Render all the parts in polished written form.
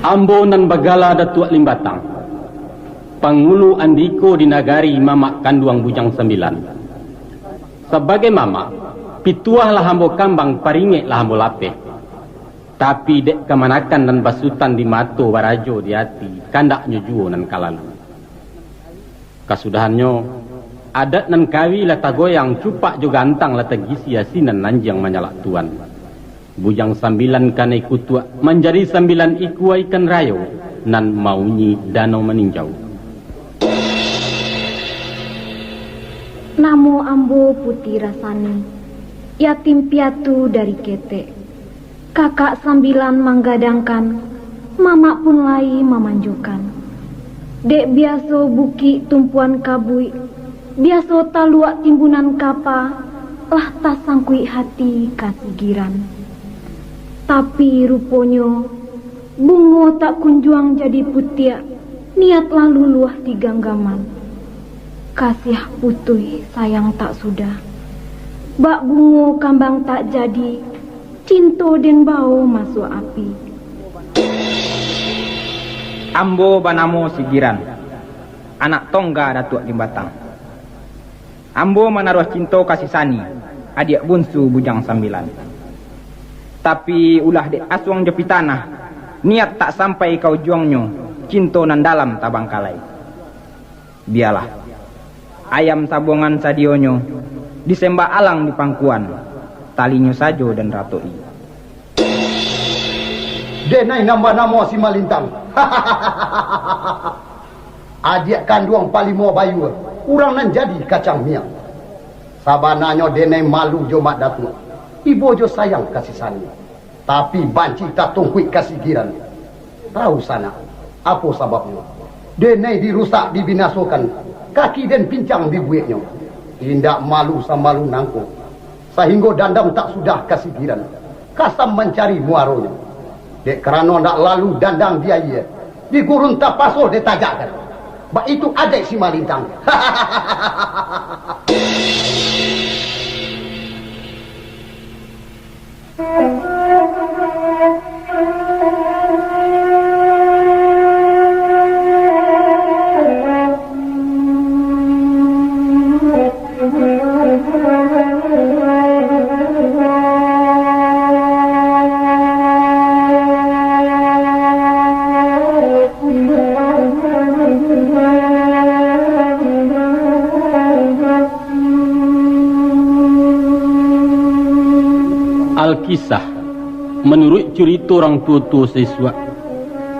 Ambo nan bagala Datuk Limbatang, pangulu andiko di nagari Mamak Kanduang Bujang 9. Sebagai mama, pituah lah ambo kambang paringe lah ambo lape. Tapi dek kemanakan dan basutan di mato barajo di hati, kandak nyujuo nan kalalu. Kasudahannya, adat nan kawi lah tagoyang cupak jo gantang lah tegisi asinan nanjang menyalak tuan. Bujang 9 kanai kutua menjadi 9 ikua ikan rayo nan maunyi danau meninjau. Namo ambo putih rasani, yatim piatu dari ketek. Kakak 9 manggadangkan, mama pun lai memanjukan. Dek biaso buki tumpuan kabui, biaso taluak timbunan kapa, lah tak sangkui hati kasih giran. Tapi ruponyo, bungo tak kunjuang jadi putia, niat lalu luah di ganggaman. Kasih putui sayang tak sudah, bak bungo kambang tak jadi, cinto den bau masuk api. Ambo banamo sigiran, anak tongga Datuk Limbatang. Ambo menaruh cinto kasih sani, adik bunsu Bujang 9. Tapi ulah dek aswang jepi tanah, niat tak sampai kau juangnya, cinto nan dalam tabang kalai. Biarlah, ayam sabongan sadionyo, disembah alang di pangkuan, talinyo sajo dan ratoi. Denai nama-nama si Malintang. Adik kanduang palimo bayu, urang nan jadi kacang miang. Sabananya denai malu jo mak Datuk. Ibu jo sayang kasih sani, tapi banci tak tungkuit kasih giran. Tahu sana, apa sebabnya? Denai dirusak, dibinasokan, kaki dan pincang dibuatnya. Tindak malu sama malu nangko, sehingga dandam tak sudah kasih giran. Kasam mencari muaronya. Dek kerana nak lalu dandang dia ia, di gurun tak paso dia tajakkan. Bak itu adik si Malintang. Alkisah menurut cerita orang tua-tua siswa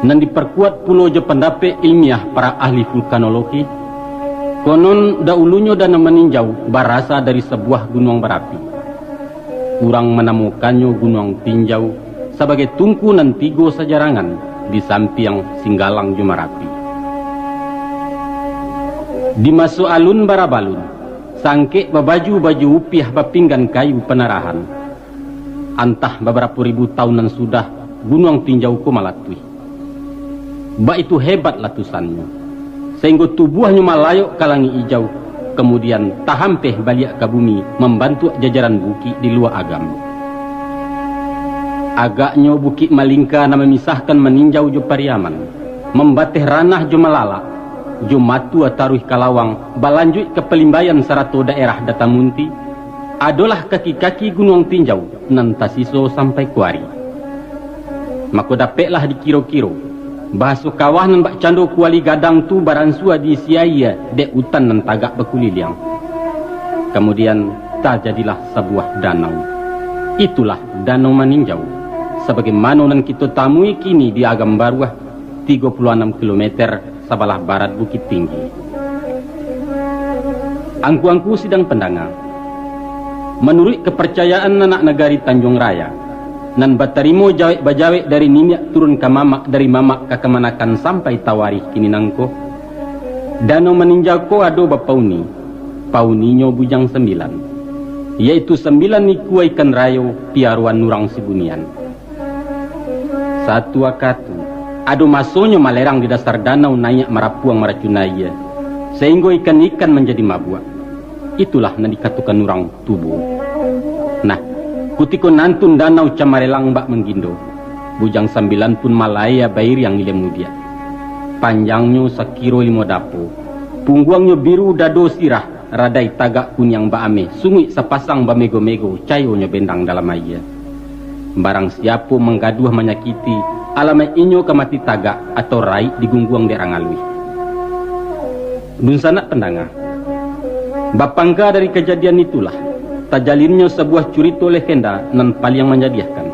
dan diperkuat pulau je pendapat ilmiah para ahli vulkanologi, konon dahulunya dana meninjau berasal dari sebuah gunung berapi. Urang menemukannya gunung tinjau sebagai tungku nan tigo sejarangan di samping singgalang Jumarapi. Di masuk alun barabalun, sangke babaju-baju upiah bapinggan kayu penarahan. Antah beberapa ribu tahunan sudah gunung tinjau ku malatui. Ba itu hebat latusannya, sehingga tubuhnya malayok kalangi hijau, kemudian tahampeh balik ke bumi membantu jajaran buki di luar agam. Agaknya bukit malingka na memisahkan meninjau jo Pariaman, membateh ranah jo Malala, jo matu ataruh kalawang, balanjut ke pelimbayan sarato daerah Datamunti, adalah kaki-kaki gunung tinjau nan tasiso sampai kuari. Maka dapatlah dikiro-kiro bahasa kawah nan bak cando kuali gadang tu baransua di siaya dek utan nan tagak bekuliliang. Kemudian terjadilah sebuah danau. Itulah Danau Meninjau, sebagaimana nan kita tamui kini di Agam Baruah 36 km sebelah barat Bukit Tinggi. Angku-angku sidang pendengar, menurut kepercayaan anak negari Tanjung Raya, nan batarimo jawek bajawek dari niniak turun ke mamak, dari mamak ke kemanakan sampai tawarih kini nangko, Danau Meninjau ko ado bapauni, pauninyo Bujang 9, yaitu 9 ikua ikan rayo piaruan nurang sibunian. Satu akatu, ado masonyo malerang di dasar danau naik marapuang maracunaya, sehingga ikan-ikan menjadi mabuk. Itulah yang dikatakan orang tubuh. Nah, kutiko nantun danau Camarelang bak menggindo, Bujang 9 pun malaya bair yang ilmu dia. Panjangnya sakiro 5 dapo. Pungguangnya biru dado sirah. Radai tagak kunyang baame. Sungui sepasang bamego-mego. Cayonya bendang dalam air. Barang siapa menggaduh menyakiti. Alamai inyo kemati tagak atau rai digungguang derangalui. Dun sanak pendengar. Bapangga dari kejadian itulah. Tajalinnya sebuah cerita legenda nan paling menjadikan.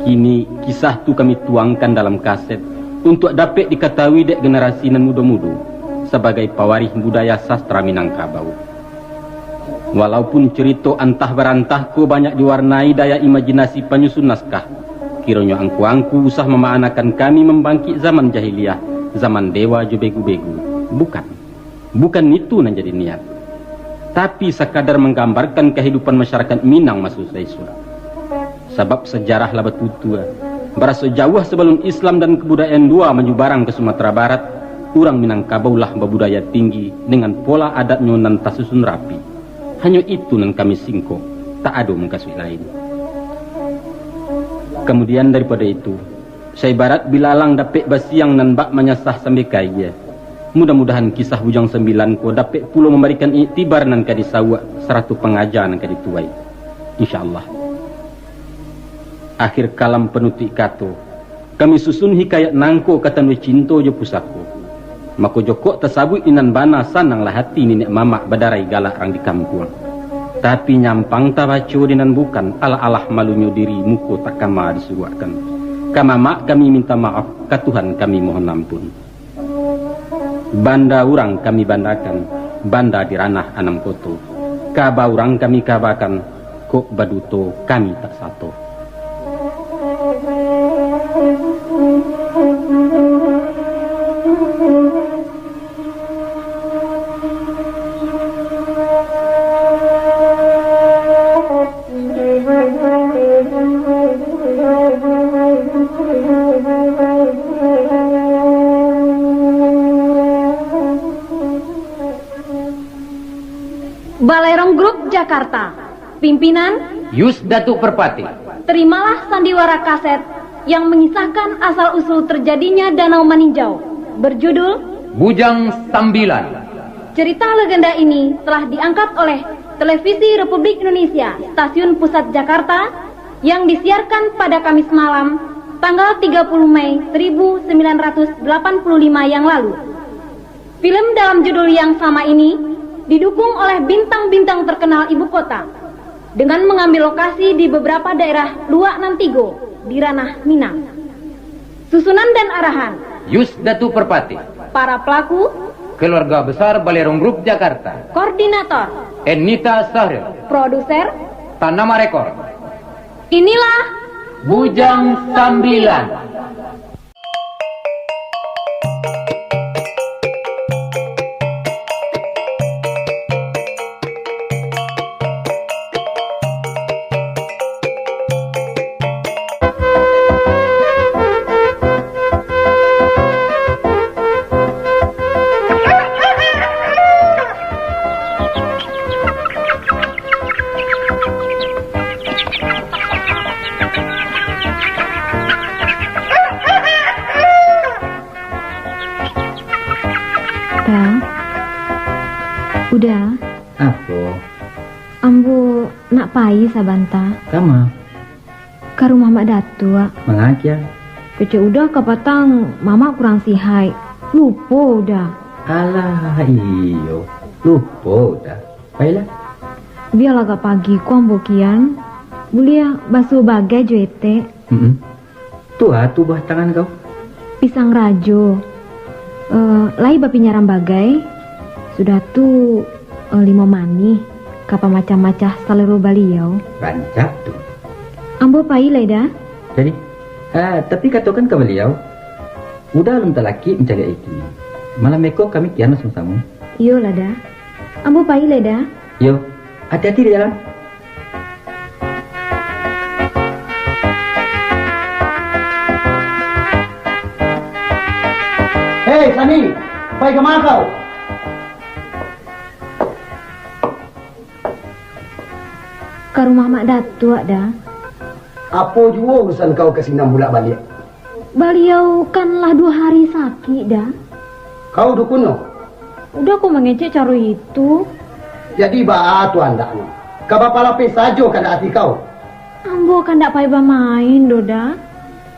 Kini kisah tu kami tuangkan dalam kaset untuk dapat diketahui dek generasi nan muda-muda sebagai pewaris budaya sastra Minangkabau. Walaupun cerita antah berantah ko banyak diwarnai daya imajinasi penyusun naskah, kiranya angku-angku usah memaanakan kami membangkit zaman jahiliyah, zaman dewa jo begu-begu. Bukan itu nan jadi niat. Tapi sekadar menggambarkan kehidupan masyarakat Minang maksud saya surah. Sebab sejarah lah betutua. Berasa jauh sebelum Islam dan kebudayaan dua menjubarang ke Sumatera Barat, orang Minangkabau lah berbudaya tinggi dengan pola adatnya nan tak susun rapi. Hanya itu nan kami singko, tak ada mengkasih lain. Kemudian daripada itu, saya barat bilalang dapat basiang nan bak menyasah sampai kaya. Mudah-mudahan kisah Bujang 9 ko dapat pula memberikan iktibar nan kadi sawak seratu pengajar nan kadi tuai. InsyaAllah. Akhir kalam penutik kato, kami susun hikayat nangko kata nui cinto jo pusako. Mako joko tersabut inan bana sanang lah hati nenek mamak badarai galak rang di kampung. Tapi nyampang tabaco dinan bukan ala-alah malunya diri muko tak kama disuruhkan. Kamamak kami minta maaf, ka Tuhan kami mohon ampun. Banda urang kami bandakan, banda di ranah anam koto. Kaba urang kami kabakan, kok baduto kami tak satu. Balerong Group Jakarta. Pimpinan Yus Datuk Perpati. Terimalah sandiwara kaset yang mengisahkan asal-usul terjadinya Danau Maninjau berjudul Bujang 9. Cerita legenda ini telah diangkat oleh Televisi Republik Indonesia Stasiun Pusat Jakarta yang disiarkan pada Kamis malam tanggal 30 Mei 1985 yang lalu. Film dalam judul yang sama ini didukung oleh bintang-bintang terkenal ibu kota dengan mengambil lokasi di beberapa daerah luak Nantigo di ranah Minang. Susunan dan arahan Yus Datuk Perpati. para pelaku, Keluarga Besar Balerong Group Jakarta. koordinator, Enita Sahril. produser. Tanama Rekor. Inilah Bujang 9. Udah, Apa? ambo nak pai sabanta Kama? ke rumah Mak Datua. Mengajar? Kece udah kapatang mama kurang sihai. Lupa udah. Alah iyo. Lupa dah. Baiklah. Biar agak pagi ku ambo kian. Bulia basuh bagai juete. Tuh buah tangan kau. Pisang rajo. Lai bapi nyaram bagai. Sudah tu 5 mani. Kapa macam-macam salero baliau. Rancak tuh. Ambo pai leda. Jadi, tapi katakan ke beliau, udah lum laki mencari iki. Malam eko kami kian sama-sama. Iyo lada. Ambo pai leda. Yo, hati-hati di jalan. Hei Sani, pai kemana kau? Ke rumah Mak Datua dah. Apa juga urusan kau ke sini bulak balik? Beliau kanlah 2 hari sakit dah. Kau dukun no? Udah aku mengecek cara itu. Jadi tu andaknya. Kau bapa lapis saja kada hati kau. Ambo kan ndak payah bermain doda.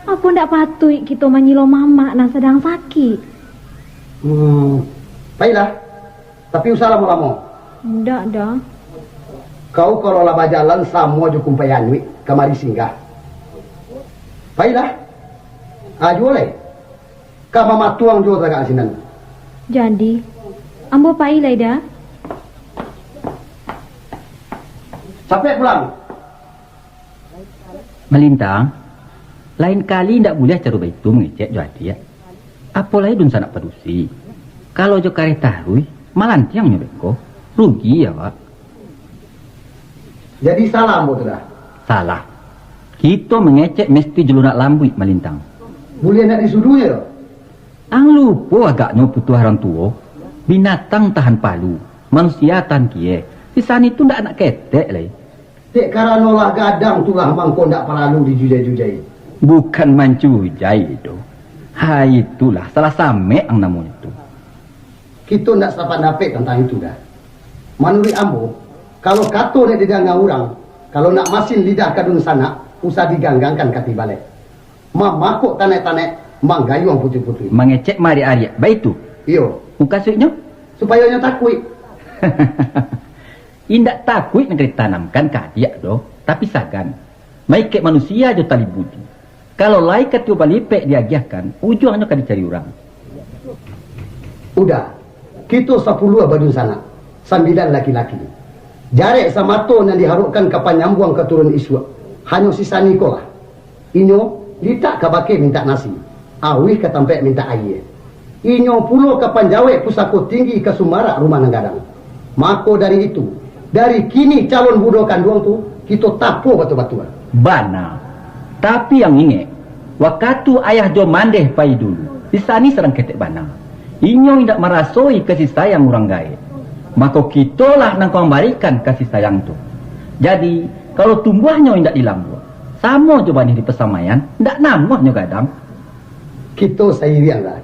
Apa ndak patut kita menyilo mama yang sedang sakit. Baiklah. Tapi usah lama-lama. Ndak dah. Kau kalau laba jalan semua jukum payanwi kemari singgah. Baiklah. Boleh. Kau mama tuang juga tak asinan. Jadi, ambo payah dah. Sampai pulang. Melintang, lain kali ndak boleh cara itu mengecek jadi ya. Apalagi dun sanak padusi. Kalau jo kare tarui, malan tiang nyobeko. Rugi ya, Pak. Jadi salah ambo tu dah. Salah. Kita mengecek mesti jelunak lambui melintang. Boleh nak disuduhnya. Ang lupa agaknya putus orang tua. Binatang tahan palu, manusia tahan kie. Di sana itu ndak nak ketek leh. Dek karena lah gadang tulah mangko ndak perlu dijujai-jujai. Bukan mencujai itu. Hai itulah salah same ang namanya itu. Kita ndak sepan dapat tentang itu dah. Menurut ambo, kalau kato nek diganggang orang, kalau nak masin lidah kadun sana, usah diganggangkan kati balik. Makuk tanek-tanek manggayung putih-putih. Mengecek mari Arya, baik itu. Iyo. Ukasuknya? Supaya nya takui. Indak takut negeri tanamkan kadiak doh, tapi sagan. Maikek manusia jo tali budi. Kalau lai ketiu balipek diagiahkan, ujungnya kan dicari orang. Udah, kita 10 badun sana, 9 laki-laki. Jarek sama ton yang diharapkan kapan nyambung keturun iswa. Hanya sisa Nikola. Inyo, litak kabake minta nasi. Awih ketampek minta air. Inyo pulo kapan jawe pusako tinggi ke Sumara rumah Nanggadang. Mako dari itu, dari kini calon budo kanduang tu, kita tapo batu-batuan. Bana. Tapi yang ingat, waktu ayah jo mandeh pai dulu, di sana serang ketek bana. Inyo tidak merasoi kasih sayang orang gae. Maka kita lah nang kembalikan kasih sayang tu. Jadi, kalau tumbuhnya tidak dilambut, sama coba di pesamayan, tidak namanya gadang. Kita sayirian lah,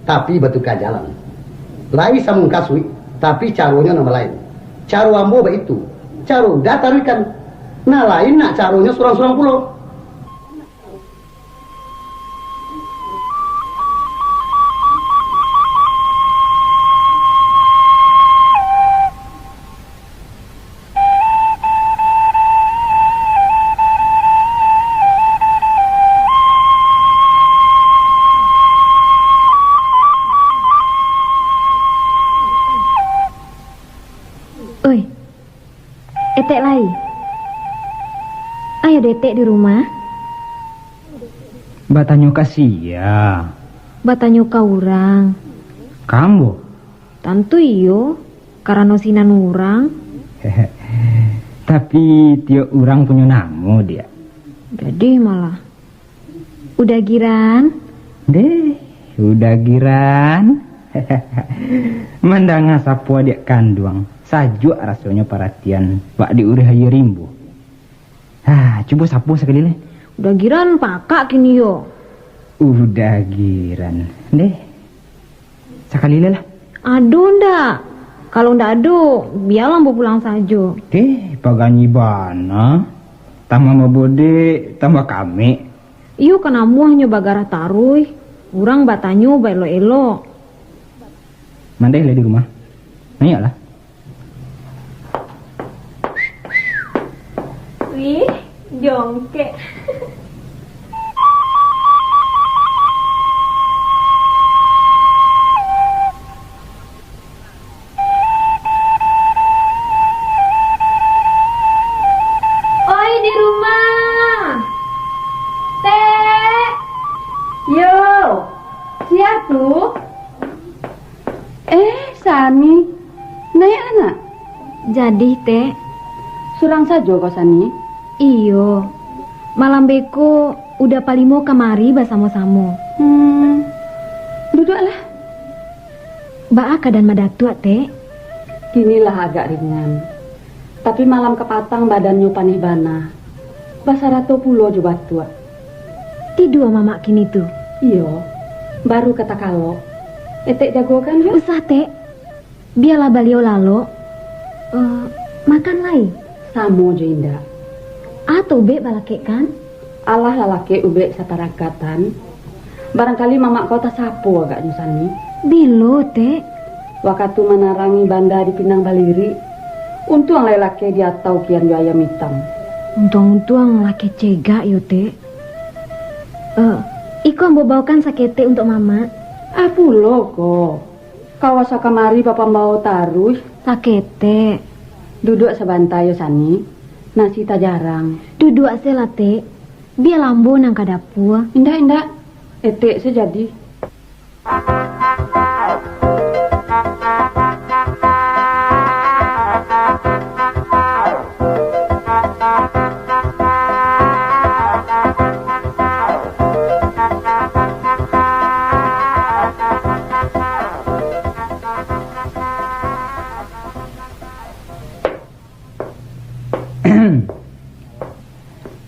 tapi batu kajalan. Lai samun kasui, tapi caronya nama lain. Caro ambo itu, caro datarikan. Nah lain nak caronya surang-surang pulau. Oi, etek lai. Ayo detek di rumah. Batanyo kasih ya. Batanyo ka urang. Kamu? Tentu iyo, karena sinan urang. Tapi tiap orang punya nama dia. Jadi malah. Udah giran? Deh, udah giran. Mandanga sapu adik kanduang. Sajuk rasanya perhatian wak diurih aja rimbu. Coba sapu sekali leh. Udah giran pakak kini yo. Udah giran. Deh. Sekali leh lah. Aduh ndak. Kalau ndak aduh, biarlah mau pulang saja. Paganyi bana. Tambah mabode, tambah kami. Iyo kena muahnya bagara taruh. Urang batanyo bailo-elo. Mandai lah di rumah. Nanya lah. Wih, jongke. Oi di rumah. Teh. Yo, siapa? Sani, naya anak. Jadi teh, Surang saja kau Sani. iyo. Malam beko udah palimo kamari basamo-samo. Duduklah. Baa keadaan madatua teh. Kinilah agak ringan. Tapi malam kepatang badannya panih bana. Basarato pulo jo batu. Ti dua mama kini tuh. Iyo, baru kata kalau. Etek jago kan ya? Usah teh. Biarlah beliau lalo. Makan lai. Samo jo indah. Atau be balakek kan? Allah lalake ube satarakatan. Barangkali mamak kau tak sapo agak nyusani. Bilo teh. Waktu menarangi banda di Pinang Baliri. Untung lelaki dia tahu kian jo ayam hitam. Untung-untung laki cegak yo teh. Iko ambo bawakan sakete untuk mama. Pulo kok. Kawasa kamari papa mau taruh. Sakete. Duduk sebantai yo sani. Nasi tak jarang. Duduk selate. Biar lambo nang kadapur. Indah. Etek sejadi.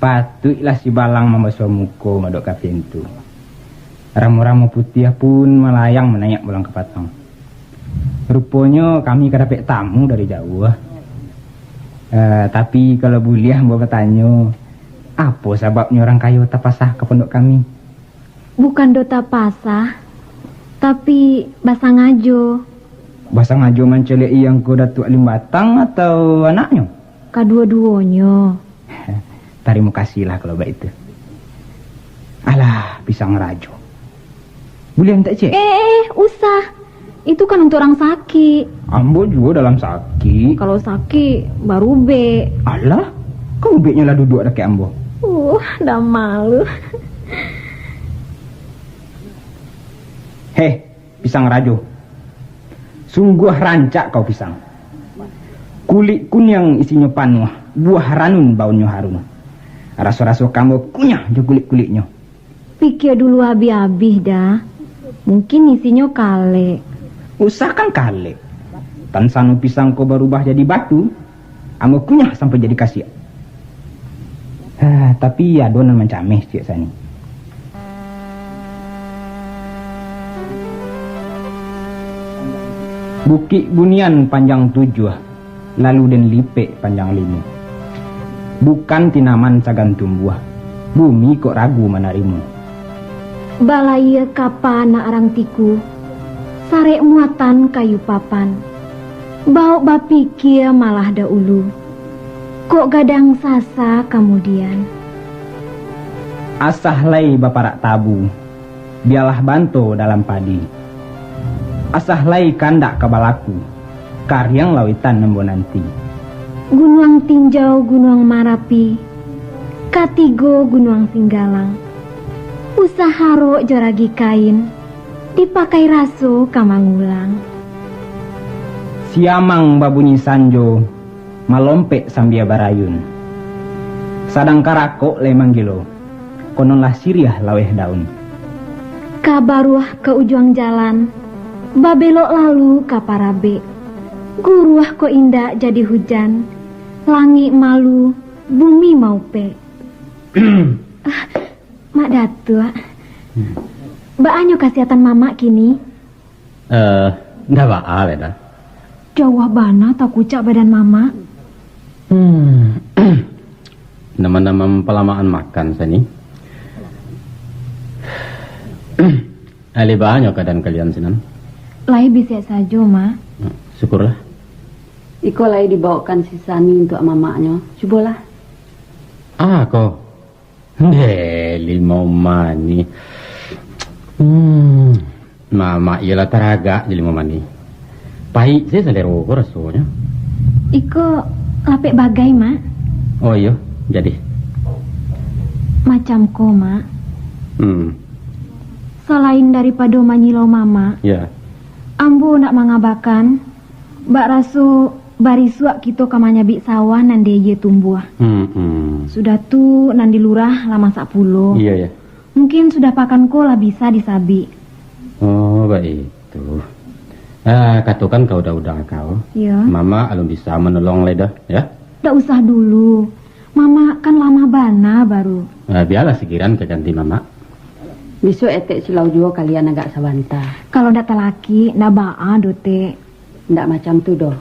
Patutlah si Balang membasuh muka madok ke pintu. Ramu-ramu putih pun melayang menayak pulang ke patang. Rupanya kami kedapet tamu dari jauh. Tapi kalau boleh mau bertanya, apa sebabnya orang kayu tak pasah ke pondok kami? Bukan dota pasah, tapi basah ngajo. Basah ngajo mencelik yang ku Datuk Alim Batang atau anaknya? Kedua-duanya. Terima kasihlah kalau baik itu. Alah, pisang rajo. Boleh minta cek? Usah. Itu kan untuk orang sakit. Ambo juga dalam sakit. Kalau sakit, baru be. Alah, kau be-nya lah duduk dekat ambo. Dah malu. Heh, pisang rajo. Sungguh rancak kau pisang. Kulit kun yang isinya panuh, buah ranun baunya harum. Rasa-rasa kamu kunyah je kulit-kulitnya. Pikir dulu habis-habis dah. Mungkin isinya kale. Usahakan kale. Tan sanu pisang kau berubah jadi batu, amo kunyah sampai jadi kasiak. Tapi adonan mencameh cik sani. Bukit Bunian panjang 7, lalu dan Lipe panjang 5. Bukan tinaman sagan tumbuh, bumi kok ragu menarimu. Balaya kapa anak arang tiku, sarek muatan kayu papan. Bau bapikir malah dahulu, kok gadang sasa kemudian. Asah lay baparak tabu, biarlah banto dalam padi. Asah lay kandak kabalaku, karyang lawitan nembo nanti. Gunung Tinjau, Gunung Marapi, Katigo, Gunung Singgalang. Usaharo joragi kain, dipakai raso kamangulang. Siamang babunyi sanjo, malompek sambia barayun. Sadang karako le manggilo, kononlah siriah laweh daun. Kabaruah ke ujung jalan, babelok lalu kaparabe. Guruah ko indah jadi hujan, langit malu, bumi maupe. Mak Datuk, Baanyo kasihatan mama kini? Nggak bakal ya dah. Jawah bana tak kucak badan mama. Nama-nama pelamaan makan sini. Ali banyak keadaan kalian sinan. Lai bisa saja, Ma. Syukurlah. Iko lai dibawakan sisani untuk mamaknya. Cobalah. Kok. Deli mau mani. Mama ialah teraga jadi mau mani. Pahit saya selero rasanya. Iko lapek bagai, Ma. Oh iya, jadi. Macam ko, Ma. Selain daripada manyilau mama, Ya. ambo nak mengabakan bak rasu barisuak kita kamanya bik sawah nan dia tumbuh. Sudah tu nan di lurah lama 10. Iya ya. Mungkin sudah pakan ko lah bisa disabi. Oh, baik itu. Katakan kau udah kau. Ya. Mama alun bisa menolong leda, ya? Tak usah dulu. Mama kan lama bana baru. Biarlah segiran ke ganti mama. Besok etek silau juga kalian agak sabanta. Kalau ndak laki, ndak baa dote. Ndak macam tu doh.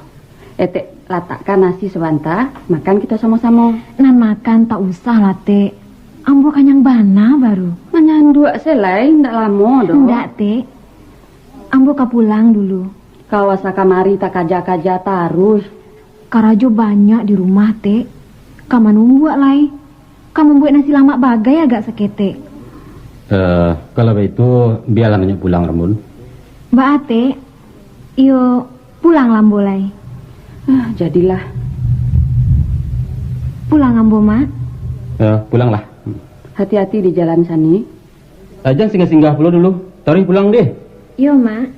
Etek letakkan nasi sabanta, makan kita sama-sama. Nan makan tak usah lah, Te. Ambo kanyang bana baru. Menyanduk selai, ndak lama doh. Ndak, Te. Ambo pulang dulu. Kau asa kamari tak kaja-kaja tarus. Karajo banyak di rumah, Te. Kamu numbuak lai. Kamu buat nasi lamak bagai agak sekete. Kalau begitu biarlah nanya pulang Rambun. Mbak Ate, iyo pulang lambo lai. Jadilah. Pulang ambo, Mak. Pulanglah. Hati-hati di jalan sani. Jangan singgah-singgah dulu. Tarik pulang deh. Yo, Mak.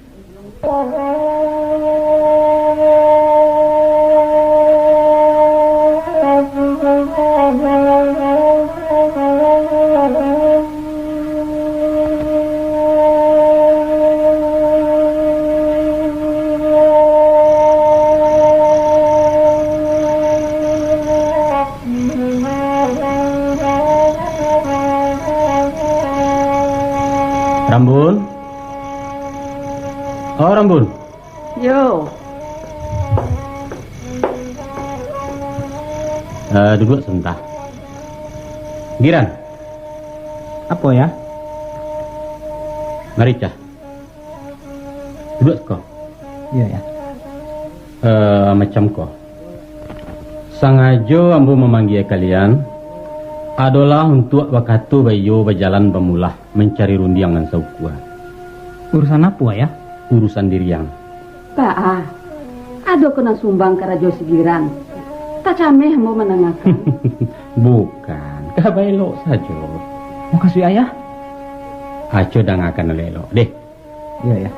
Rambun. Oh, Rambun. Yo. Duduk sebentar. Giran. Apa ya? Mari, Cah. Duduk kau. Iya ya. Macam kau. Sengaja ambo memanggil kalian adalah untuk waktu bayo berjalan bermulah mencari rundiang dan saukua. Urusan apa ya? Urusan diriang. Pak, ada kena sumbang ke Rajo Sigiran. Tak cameh mau menangakan. Bukan, kabailok saja. Makasih ayah. Aco dan akan lelok deh. Iya ya.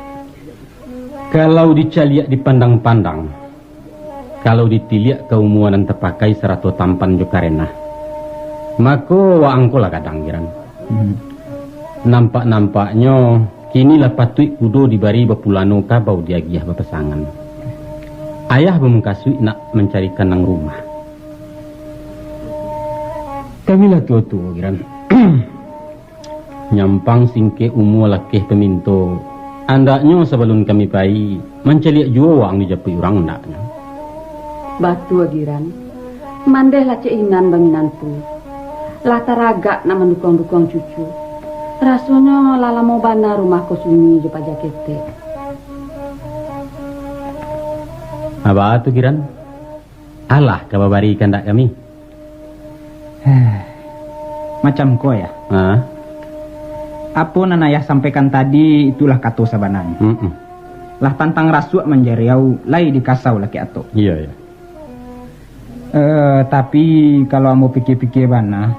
Kalau dicaliak dipandang-pandang, kalau ditiliak keumuan dan terpakai serato tampan jo karena, maka wa angkola kadang giran. Nampak-nampaknya kini lah patut kudo dibari bapulano kabau diagiah bapasangan. Ayah bemengkasui nak mencarikan nang rumah. Kami lah tu giran. Nyampang singke umur lakeh peminto. Andaknya sebelum kami pai menceliak jua wang dijapui orang andaknya. Batu agiran. Mandeh lah ceinan banginanku. Latar agak nak mendukung-dukung cucu. Rasanya lala mau bana rumah sunyi di pajakete. Apa tu Giran? Alah kababari kandak kami. Macam kau ya. Apa nan ayah sampaikan tadi itulah kata sabanan. Lah tantang rasuak menjeriau lai dikasau laki ato. Iya ya. Tapi kalau ambo pikir-pikir bana,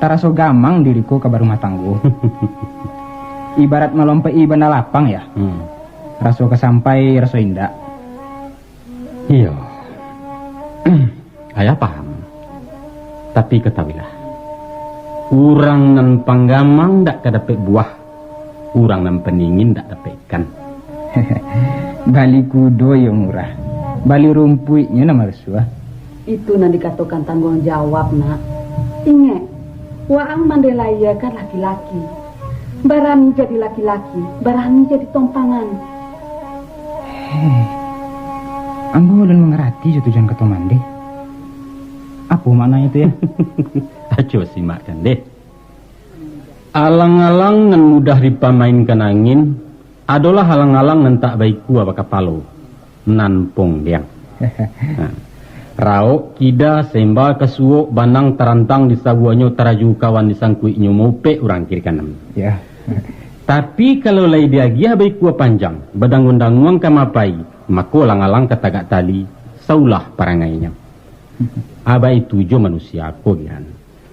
taraso gamang diriku ke rumah tangguh. Ibarat melompai bana lapang ya. Raso kesampai raso indah. Iya. Ayah paham. Tapi ketahuilah, urang nan panggamang dak kadapet buah, urang nan peningin dak dapat ikan. Bali kudo yang murah, bali rumpuinya nama resua. Itu nan dikatakan tanggung jawab nak. Ingat, waang mandelaya kan laki-laki. Barani jadi laki-laki, barani jadi tompangan. Ambo ulun mengerti tujuan kata mande. Apa maknanya itu ya? Aco simakkan deh. Alang-alang nan mudah dipamainkan angin adalah halang-alang nan tak baik kuah baka palo. Nan pong diang. Rauk kida sembal kesuok banang terantang di sabuanyo taraju kawan disangkuinyo mope urang kiri kanan. Ya. Tapi kalau lai dia giah baik kuah panjang, badang-undanguang kamapai, maka lang-alang katagak tali, saulah parangainya. Aba itu jo manusia aku gian.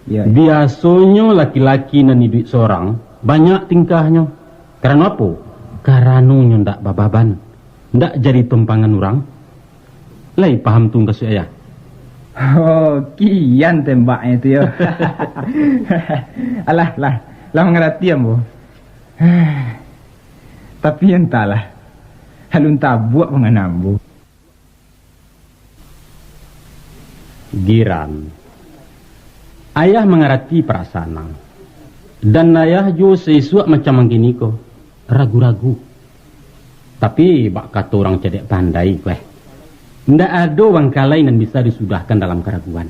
Ya. Biasanya laki-laki nan hidup seorang banyak tingkahnya. Karena apa? Karena ndak bababan, ndak jadi tumpangan orang. Lai paham tung kasih ayah. Oh, kian tembaknya itu ya. Alah, lah mengerti ambo. Tapi entahlah, halun tabuak mengenambu. Giran, Ayah mengerti perasaan nang. Dan ayah jo sesuatu macam gini ko, ragu-ragu. Tapi bak kata orang cedek pandai kweh. Ndak ada wang kalai yang bisa disudahkan dalam keraguan.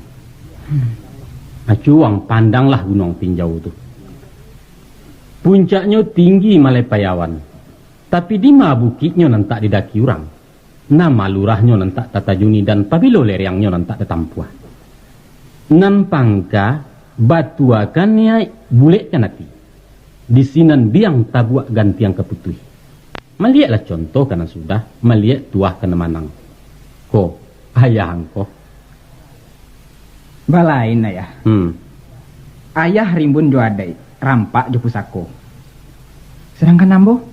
Acuang pandanglah gunung tinjau tu. Puncaknya tinggi Malepayawan. Tapi di ma bukitnya nantak didaki orang. Nama lurahnya nantak tatajuni dan pabilo lerangnya nantak tetampuah. Nan pangka batuakannya buletkan hati. Di sinan biang tabuak ganti yang keputui. Melihatlah contoh karena sudah melihat tuah kena manang. Ko ayah angko. Balain ayah. Ayah rimbun jo adai, rampak jo pusako. Sedangkan ambo,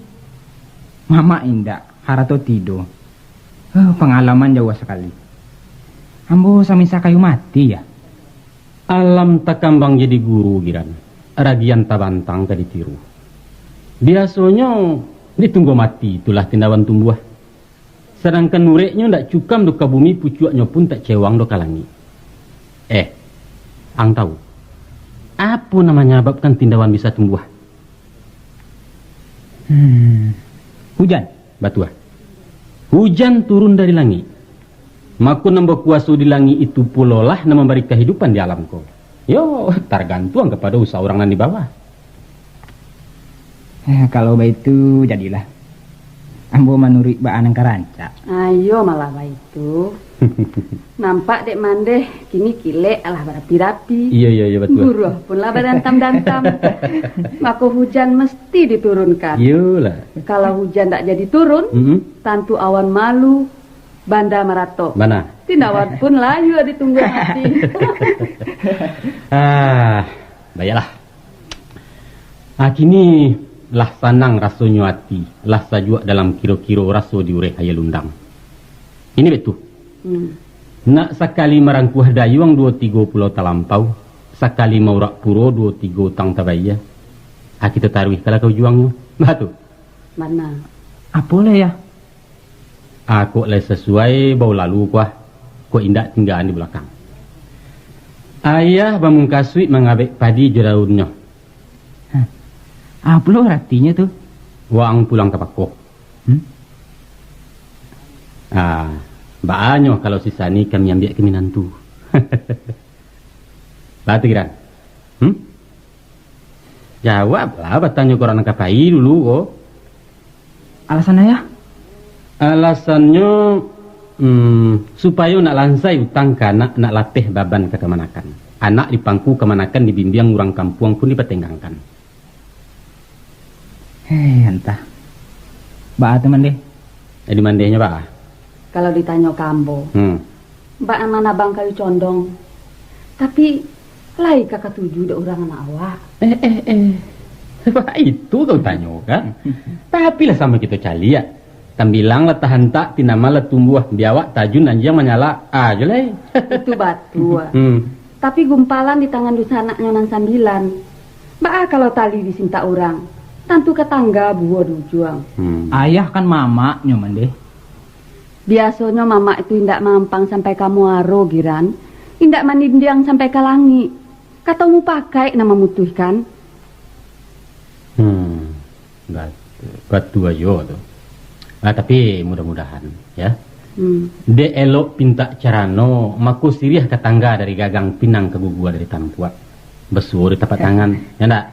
mama indak, harato tido. Pengalaman jauh sekali. Ambo samisa kayu mati ya. Alam takambang jadi guru giran. Ragian tabantang ka ditiru. Biasanya ditunggu mati itulah tindawan tumbuh. Sedangkan nureknya ndak cukam do ka bumi pucuaknya pun tak cewang do kalangi. Ang tahu. Apa namanya nyebabkan tindawan bisa tumbuh? Hujan, Batua. Hujan turun dari langit. Maka nambah kuasa di langit itu pulolah na memberi kehidupan di alam ko. Yo, tergantung kepada usaha orang nan di bawah. Kalau begitu jadilah. Ambo menurut baan karanca. Ayo malah itu. Nampak dek mandeh kini kile alah berapi-rapi. Iya betul. Buruh pun lah berdantam-dantam. Maka hujan mesti diturunkan. Iyalah. Kalau hujan tak jadi turun, tantu awan malu, banda marato. Mana? Tindawan pun layu ditunggu mati. Baiklah. Kini lah sanang rasanya hati, lah sajua dalam kiro-kiro raso diureh ayah lundang. Ini betul. Nak sekali merangkuh dayuang 2-3 pulau talampau, sekali maurak puro 2-3 utang tabaya. Kita taruh kalau kau juangnya. Betul. Mana? Apa lah ya? Aku le sesuai bau lalu kuah. Kau indak tinggalan di belakang. Ayah bamungkasui mengabek padi jeraunnya. Apa lo artinya tuh? Wang pulang ke Pakok. Baanyo kalau sisa ni kami ambil ke Minantu. Batu kiran. Jawablah bertanya ke orang kapai dulu. Oh. Alasan ayah? Alasannya supaya nak lansai utang ke anak nak latih baban ke kemanakan. Anak dipangku kemanakan dibimbing orang kampung pun dipetenggangkan. Entah. Ba teman deh. Di mandehnya Pak. Kalau ditanya kambo. Mbak mana bang kayu condong. Tapi lai kakak tuju dah orang anak awak. Itu kau tanya kan? Tapi lah sama kita cali ya. Tambilang lah tahan tak tinama lah tumbuh biawak tajun anjing menyala aja lah. Itu batu. Tapi gumpalan di tangan dusa anaknya nang sambilan. Mbak kalau tali disinta orang. Tantu ke tangga buah dujuang. Ayah kan mama nyoman deh. Biasanya mama itu indak mampang sampai kamu aro giran. Indak mandindiang sampai kalangi. Katamu pakai nama mutuhkan. Batu aja tuh. Tapi mudah-mudahan ya. De elok pinta carano maku siriah ke tangga dari gagang pinang ke gugua dari tampuak. Besuh di tapak tangan, ya ndak?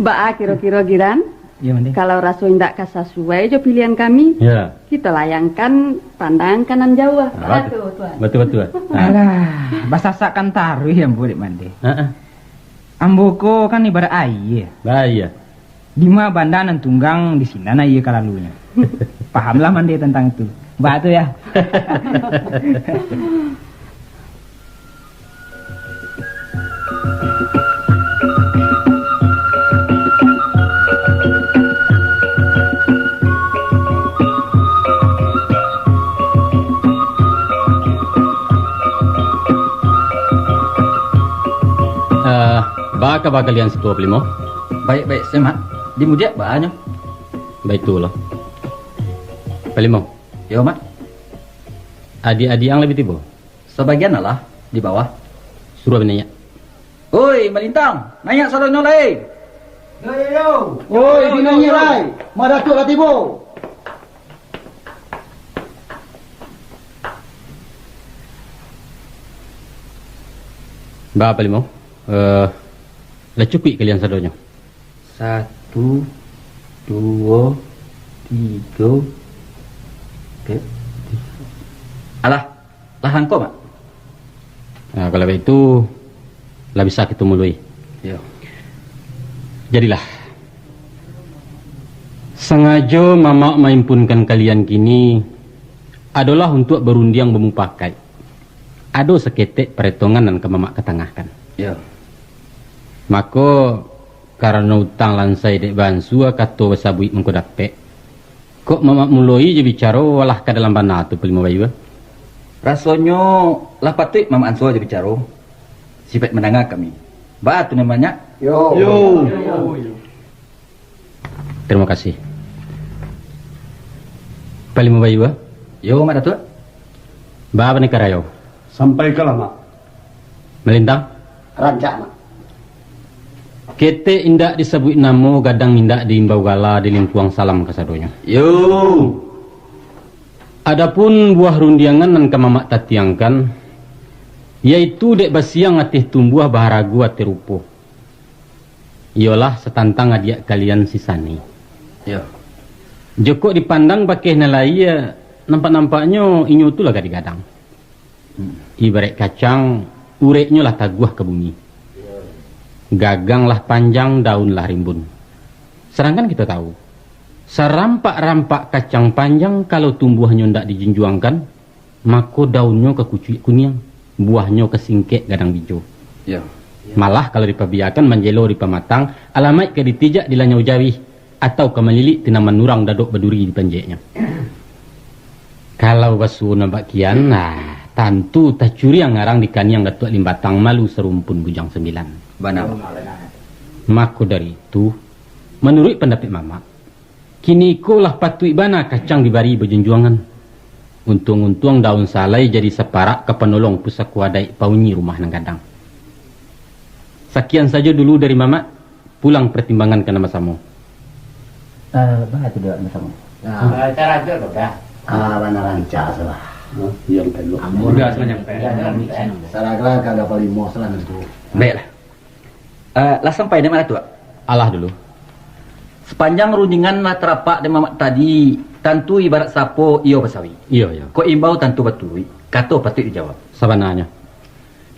Mbak kira-kira giran. Ya, kalau rasu indak kasasuai jo pilihan kami. Ya. Kita layangkan pandang kanan Jawa. Betul. Alah, basasakan taruh ya boleh mandi. Amboko kan ibarat air. Bahaya. Dima bandanan tunggang di sini na iya kalalunya. Pahamlah mandi tentang itu. Batu ya. Baka kalian setua pelimo? Baik, semat. Dimujak bahannya. Baik tu lah. Pelimo. Yo, Mak. Adik-adik yang lebih tiba? Sebagian lah di bawah. Suruh benanya. Oi, Malintang, nanya saronyo lai. Yo. Oi, dinanya lai. Madatuk Latibo. Ba apa limo? Lah cukup kalian sadonyo. 1, 2, 3. Oke. Alah, lah hangko, Mak. Nah, kalau begitu lah bisa kita mulai. Yo. Jadilah sengaja mama maimpunkan kalian kini adalah untuk berundiang memupakai. Ado seketek perhitungan dan ke mama ketengahkan. Yo. Maka karena utang lansai dek bansu kato basabui mengko dapet. Kok mama mulai je bicara walah ke dalam bana tu pelima bayu. Rasonyo lah patut Mama Anso aja bicara. Sifat menangah kami. Ba tu namanya. Yo. Terima kasih. Pelima bayu. Yo, Mak Datuk. Ba apa karayo? Sampai ke lama. Melintang. Rancak, Mak. Kete indak disebut namo gadang indak diimbau gala di lingkuang salam kasadonya. Yo. Adapun buah rundiangan nan kamamak tatiangkan yaitu dek basiang atih tumbuh baharagu atih rupo. Ialah setantang adiak kalian sisani. Yo. Joko dipandang pakai nalai ya nampak-nampaknya inyo tu lah gadang. Ibarat kacang ureknya lah taguah ke bumi. Gagang lah panjang, daun lah rimbun. Sedangkan kita tahu, serampak-rampak kacang panjang kalau tumbuhnya ndak dijinjuangkan, maka daunnya kekucuik kuning, buahnya kesingkek gadang hijau. Yo. Malah kalau dipabiakan menjelo di pematang, alamat ke ditijak di lanyau jawi atau ke melilik tina menurang dadok berduri di panjeknya. Kalau basu nampak kian, nah tentu tak curi yang ngarang di kaniang datuk limbatang malu serumpun bujang 9. Bana. Maka dari itu, menurut pendapat mama, kini ikolah patut bana kacang dibari berjenjuangan. Untung-untung daun salai jadi separak ke penolong pusat kuadai paunyi rumah nang gadang. Sekian saja dulu dari mama, pulang pertimbangan ke nama Samo. Bah tu dia sama. Nah, cara tu dah. Bana rancak salah. Yang kedua. Udah sebanyak. Saraglah kagak paling mau salah itu. Baiklah. Lah sampai di mana tu? Alah dulu. Sepanjang rundingan lah terapak dan mamak tadi, tentu ibarat sapo iyo basawi. Iya, iya. Kok imbau tentu betul. Kato patut dijawab. Sabananya.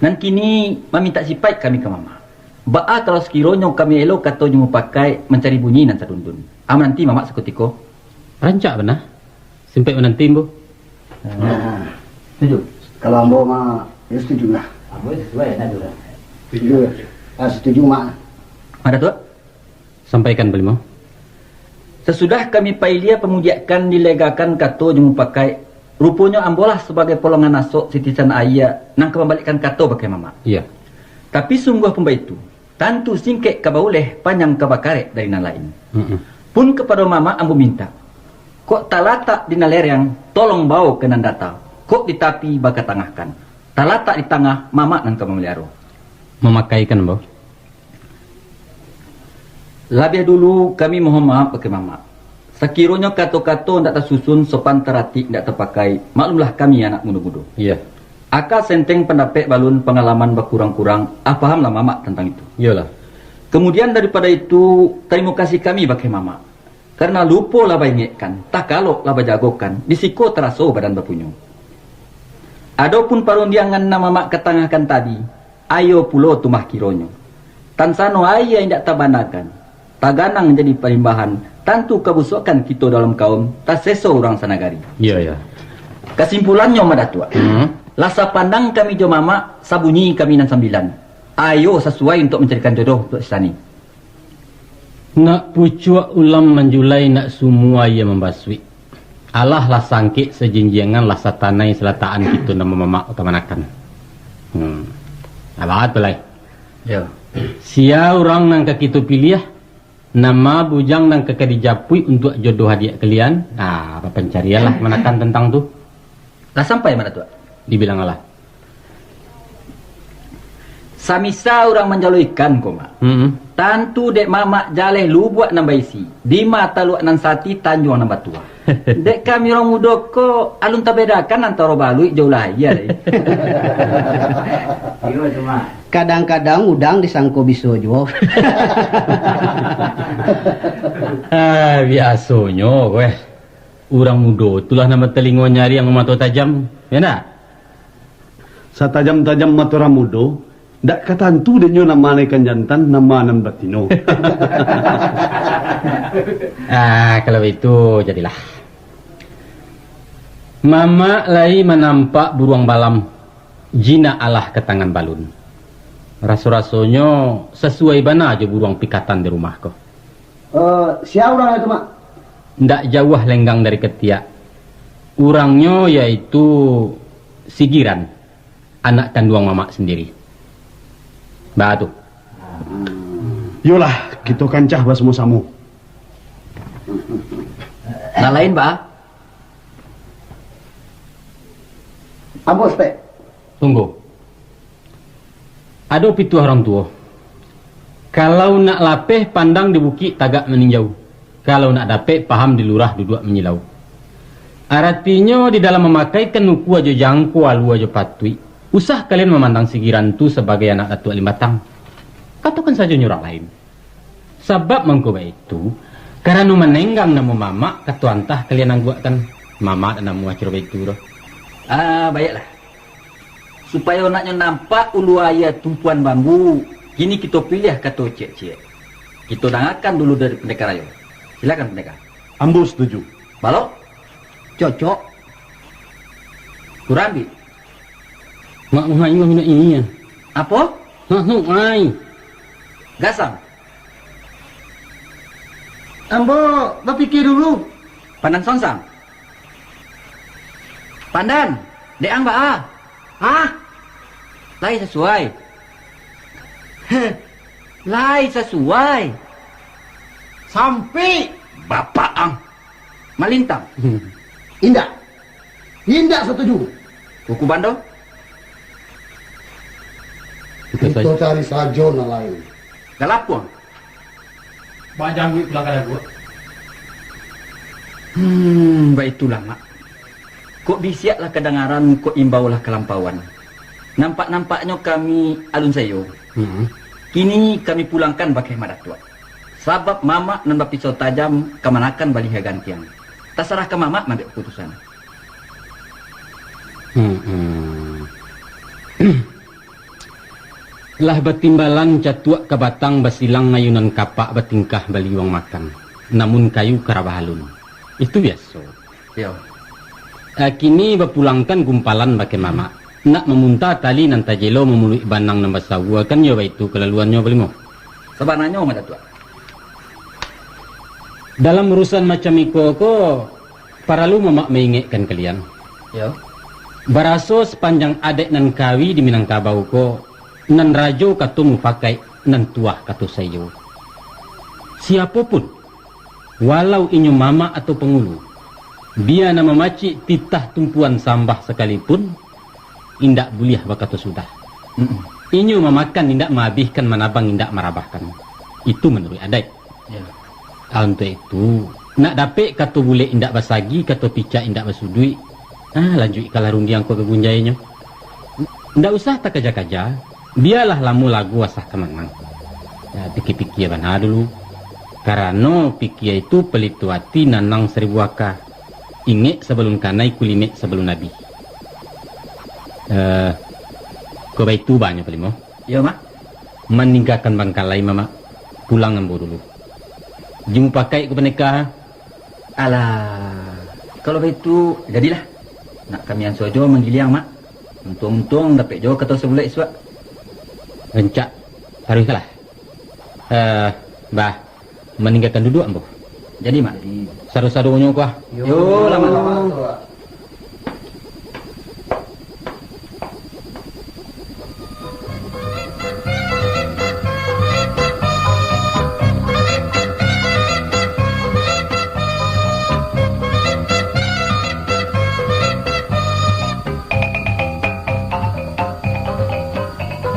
Dan kini meminta sifat kami ke mama. Ba'a kalau sekiranya kami elok kato nyu pakai mencari bunyi nan sadundun. Nanti mamak sekutiko. Rancak benar. Sampai menanti bu. Setuju. Kalau ambo mah ya setuju lah. Ambo sesuai nak dulu. Setuju. Setuju mak. Ada tu? Sampaikan belum? Sesudah kami pailia pemudiakan dilegakan kato nyu pakai. Rupanya ambolah sebagai polongan nasok sitisan ayah nang kembalikan kato pakai mama. Iya. Tapi sungguh pembaitu. Tantu singkek kabauleh panjang kabakarek dari nan lain. Pun kepada mama ambo minta. Kok talatak di nalerang tolong bawa ke nan data. Kok di tapi baka tangahkan. Talatak di tengah mama nang kemameliaro. Memakaikan bu. Labih dulu kami mohon maaf pakai mama. Sekiranya kato-kato ndak tersusun sopan terati ndak terpakai. Maklumlah kami anak muda-muda. Iya. Akal senteng pendapat balun pengalaman berkurang-kurang. Pahamlah mama tentang itu. Iyalah. Kemudian daripada itu terima kasih kami pakai mama. Karena lupa lah ingatkan, tak kalau lah jagokan, disiko teraso badan berpunyo. Adapun parundiangan nama mak ketangahkan tadi, ayo pulo tumah kironyo. Tansano ayah yang tak tabanakan, taganang jadi perimbahan, tentu kebusukan kita dalam kaum, tak seso orang sanagari. Iya, iya. Kesimpulannya madatua. Lasa pandang kami jo mama, sabunyi kami nan 9. Ayo sesuai untuk mencarikan jodoh untuk sani. Nak pucuk ulam menjulai nak semua ia membasui. Allah lah sangkit sejinjangan lah satanai selataan kita nama mamak kemanakan. Apa pelai? Ya. Sia orang nang ke kita pilih nama bujang nang ke dijapui untuk jodoh hadiah kalian. Nah, apa pencarian lah menakan tentang tu. Lah sampai mana tu? Dibilang Allah. Samisa orang menjaluikan ko mak. Tantu dek mamak jaleh lu buat nambah isi. Di mata lu nan sati tanjuang nambah tua. Dek kami orang muda ko alun tak bedakan antara balui jauh lahir. Iya cuma. Kadang-kadang udang disangko biso jo. Biasanya weh. Orang muda itulah nama telingo nyari yang mata tajam. Ya nak? Satajam-tajam mata orang muda, dak katantu denyo nama ikan jantan, nama nan batino. Kalau itu jadilah. Mama lai menampak buruang balam jina alah ke tangan balun. Raso-rasonya sesuai bana aja buruang pikatan di rumah kau. Siapa orang itu, Mak? Ndak jauh lenggang dari ketiak. Orangnya yaitu Sigiran, anak kandung mama sendiri. Batu. Yolah, kita kancah basmu samu. Nah lain ba? Ambos, Pak. Tunggu. Ada pitu orang tua. Kalau nak lapeh pandang di bukit tagak meninjau. Kalau nak dapet paham di lurah duduk menyilau. Artinya di dalam memakaikan nuku aja jangko alu aja patui. Usah kalian memandang Sigiran tu sebagai anak Datuk Limatang. Katakan saja nyurang lain. Sebab mengkoba itu karena menenggang nama mama katu antah kalian angguakan mama dan nama acur itu roh. Baiklah. Supaya anaknya nampak ulu ayah tumpuan bambu. Kini kita pilih kata cek-cek. Kita dengarkan dulu dari pendekar ayo. Silakan pendekar. Ambo setuju. Balok? Cocok. Kurambi? Mak mengayu nak ini ya. Apa? Ai. Gasam? Ambo, berpikir dulu. Pandan sonsang? Pandan? Deang ba? Hah? Lai sesuai. Lai sesuai. Sampai. Bapak ang. Malintang. Indah. Indah setuju. Buku bando? Kita cari saja yang lain. Galapun? Panjang duit pulang kada gua. Baik itulah mak. Kok bisiaklah kedengaran, kok imbaulah kelampauan. Nampak-nampaknya kami alun sayo. Kini kami pulangkan pakai madat tua. Sebab mama nan pisau tajam kemanakan baliha gantiang. Terserah ke mama ambil keputusan. Lah batimbalan catuak ke batang basilang ngayunan kapak batingkah baliwang makan. Namun kayu karabahalun. Itu biasa. Yo. Kini bapulangkan gumpalan bake mama. Nak memunta tali nan tajelo memului banang nambah sawa kan yo itu kelaluannya belimo. Sebenarnya madat tua. Dalam urusan macam iko ko paralu mama mengingatkan kalian. Yo. Baraso sepanjang adek nan kawi di Minangkabau ko nan rajo katu pakai nan tuah katu sayo. Siapapun, walau inyo mama atau pengulu, dia nama maci titah tumpuan sambah sekalipun, indak buliah bakatu sudah. Inyo memakan indak mabihkan manabang indak marabahkan. Itu menurut adat. Ya. Untuk itu, nak dapet katu bule indak basagi, katu picak indak basudui. Lanjut kalarun diang ko kegunjainya. Ndak usah tak kaja-kaja. Biarlah lamu lagu asah kemenang. Ya, pikir-pikir bana dulu. Karena pikir itu pelitu hati nanang seribu aka. Ingat sebelum kanai kulimek sebelum nabi. Kau baik tu banyak pelimo. Yo mak. Meninggalkan bangkalai mama. Pulang ngambo dulu. Jimu pakai ke peneka. Alah. Kalau begitu jadilah. Nak kami yang sojo menggiliang mak. Untung-untung dapat jo kata sebulan iswak. Rencak. Taruh kalah. Bah. Meninggalkan duduk ambo. Jadi mak. Saru-sarunya kuah. Yo lama.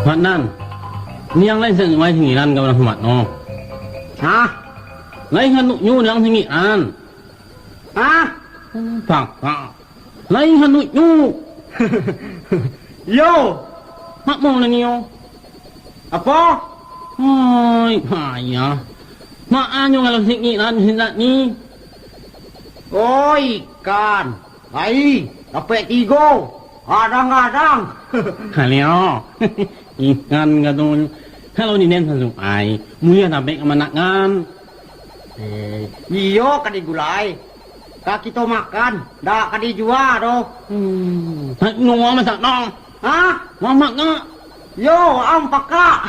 Mak Nan, Niang lain sengai singiran ka orang sumat no. Hah? Lain hanuk nyu niang singiran. Hah? Tak. Lain hanuk nyu. Yo, Mak mau nang yo. apa? Hai, haya. Mak anyo kalau singiran sinat ni. Oh, ikan. Hai, dapat 3. Kadang-kadang. Kalio. Ikan katong. Kalau ni nen sasuk ai, mulia sampai ke manakan. Iyo kadi gulai. Kaki to makan, dak kadi jua do. Nunggu masak dong. Hah? Mamak ngak. Yo, am paka.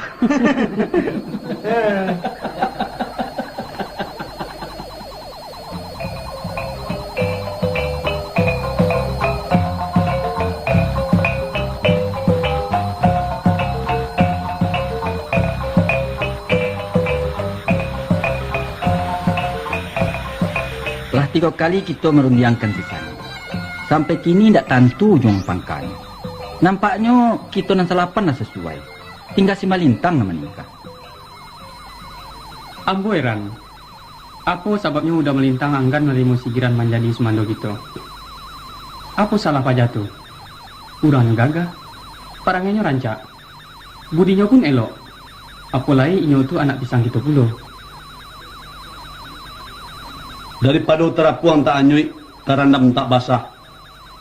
Telah 3 kali kita merundiangkan si Sani. Sampai kini tidak tentu jong pangkan. Nampaknya kita nan salapan lah sesuai. Tinggal si Malintang yang menikah. Ambo heran. Apa sebabnya udah melintang anggan menerima sigiran menjadi semando gitu? Apa salah Pak Jatuh? Urang gagah, parangnya rancak. Budinya pun elok. Apalagi inyo tu anak pisang gitu pula. Daripada terapuang tak anyui, terendam tak basah.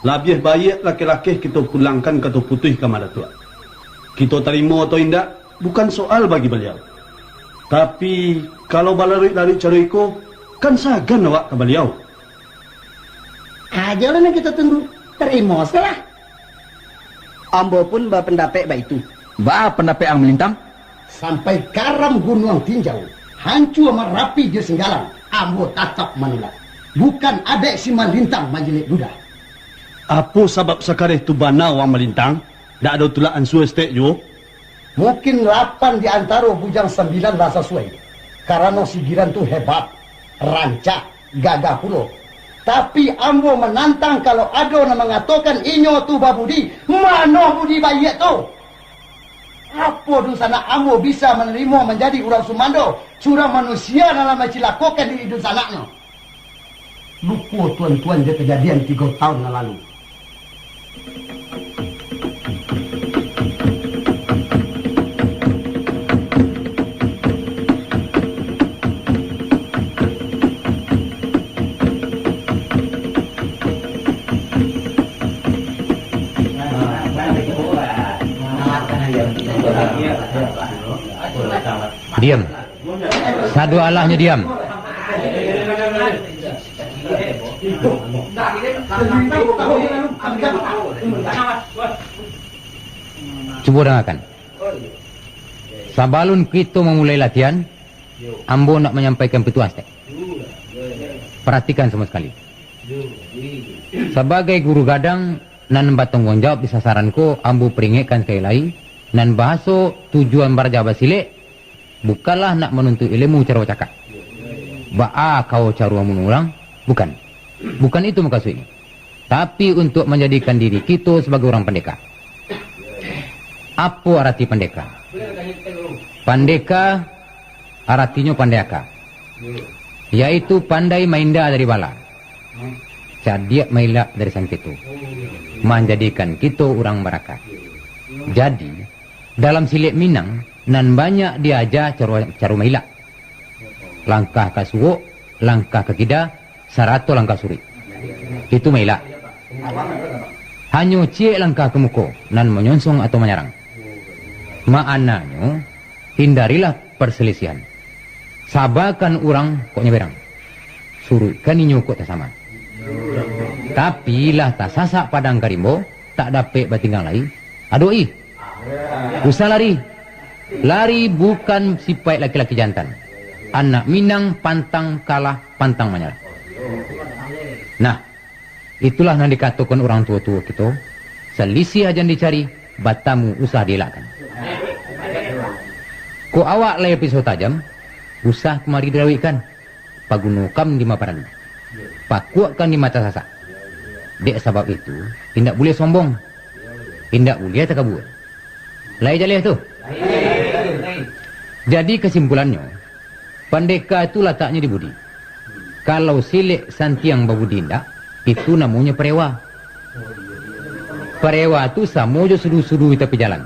Lebih baik laki-laki kita pulangkan ke putih ke Madatua. Kita terima atau tidak, bukan soal bagi beliau. Tapi kalau balarik-larik cariku, kan sagan awak ke beliau. Aja lah kita tunggu. Terima salah. Ambo pun berpendapat baik itu. Ba pendapat ang Melintang? Sampai karam gunung tinjau. Hancur merapi di Senggalang. Ambo tatap menolak. Bukan adek si Malintang majelik duda. Apa sebab sekarang itu bana orang Melintang? Tak ada tulaan suestek juga? Mungkin 8 di antara bujang 9 rasa suai. Karena sigiran tu hebat, rancak, gagah pula. Tapi ambo menantang kalau ada yang mengatakan inyo tu babudi, mana budi bayi tu? Apa dusana ambo bisa menerima menjadi orang Sumando, curang manusia dalam mencilakokan diri dusanaknya? Lupa tuan-tuan dia kejadian 3 tahun yang lalu. Diam. Sadu Allahnya diam. Coba dengarkan. Sebelum kita memulai latihan, Ambo nak menyampaikan petuas. Perhatikan semua sekali. Sebagai guru gadang, nan bertanggung jawab di sasaranku, Ambo peringatkan sekali lagi, nan bahasa tujuan berjabat silik, bukanlah nak menuntut ilmu cara cakap. Ba'a kau cara menulang, bukan. Bukan itu maksudnya. Tapi untuk menjadikan diri kita sebagai orang pendekar. Apa arti pendekar? Pendekar artinya pandaiaka. Yaitu pandai mainda dari bala. Cerdik mailak dari sang kita. Menjadikan kita orang berakat. Jadi, dalam silik Minang, nan banyak diajar cara mailak. Langkah ke suwuk, langkah ke kida, sarato langkah suri. Itu mailak. Hanya cie langkah ke muka, nan menyonsong atau menyerang. Maknanya, hindarilah perselisihan. Sabarkan orang kok nyeberang. Surutkan inyo kok tak sama. Tapi lah tak sasak padang karimbo, tak dapat bertinggal lagi. Adoi, usah lari. Lari bukan sifat laki-laki jantan. Anak Minang pantang kalah, pantang menyerah. Nah, itulah yang dikatakan orang tua-tua kita. Selisih aja dicari, batamu usah dielakkan. Ko awak lay pisau tajam, usah kemari dirawikan. Pagunukam di maparan. Pakuakkan di mata sasak. Dek sebab itu, tidak boleh sombong. Tidak boleh takabur. Lay jalih tu. Jadi kesimpulannya, pendeka itu letaknya di budi. Kalau silek santiang babudi indak, itu namanya perewa. Perewa itu sama aja sudu-sudu di tepi jalan.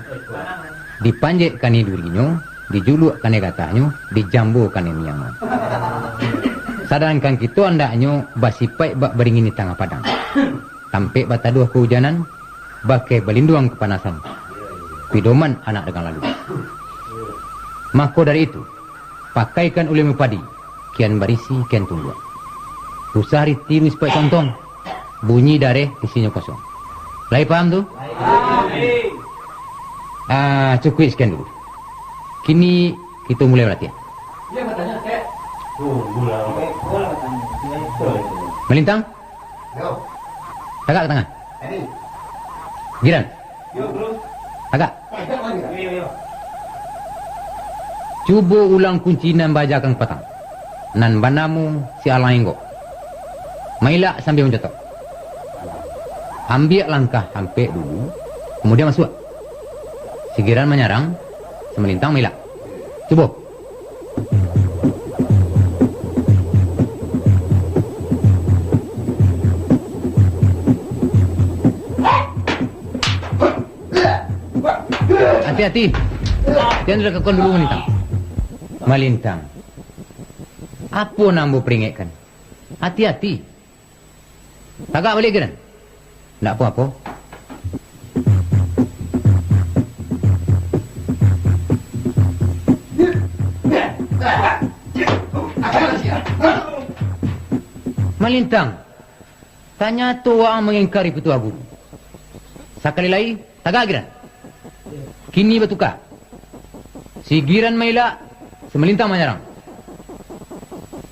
Dipanjekkan durinya, dijulukkan katanya, dijambukan miangnya. Sedangkan kita andaknya basipai bak beringin di tengah padang. Sampai bataduh kehujanan, bakai belinduang kepanasan. Pidoman anak dengan lalu. Maka dari itu, pakaikan ulemu padi, kian berisi, kian tunggu. Usah tiru supaya tontong, bunyi dareh isinya kosong. Lai paham tu? Cukup sekian dulu. Kini kita mulai latihan. Melintang? Tagak ke tengah? Giran? Tagak? Cuba ulang kunci nan baja kang petang. Nan banamu si alang enggo. Mailak sambil menjotok. Ambil langkah hampir dulu, kemudian masuk. Sigiran menyerang, semelintang mailak. Cuba. Hati-hati. Jangan direkakkan dulu melintang. Melintang. Apa nambu peringatkan? Hati-hati. Tagak balik kan? Tak apa-apa. Melintang. Tanya tua mengingkari petua guru. Sekali lagi, tagak giran. Kini bertukar. Si giran maila, semelintang menyerang.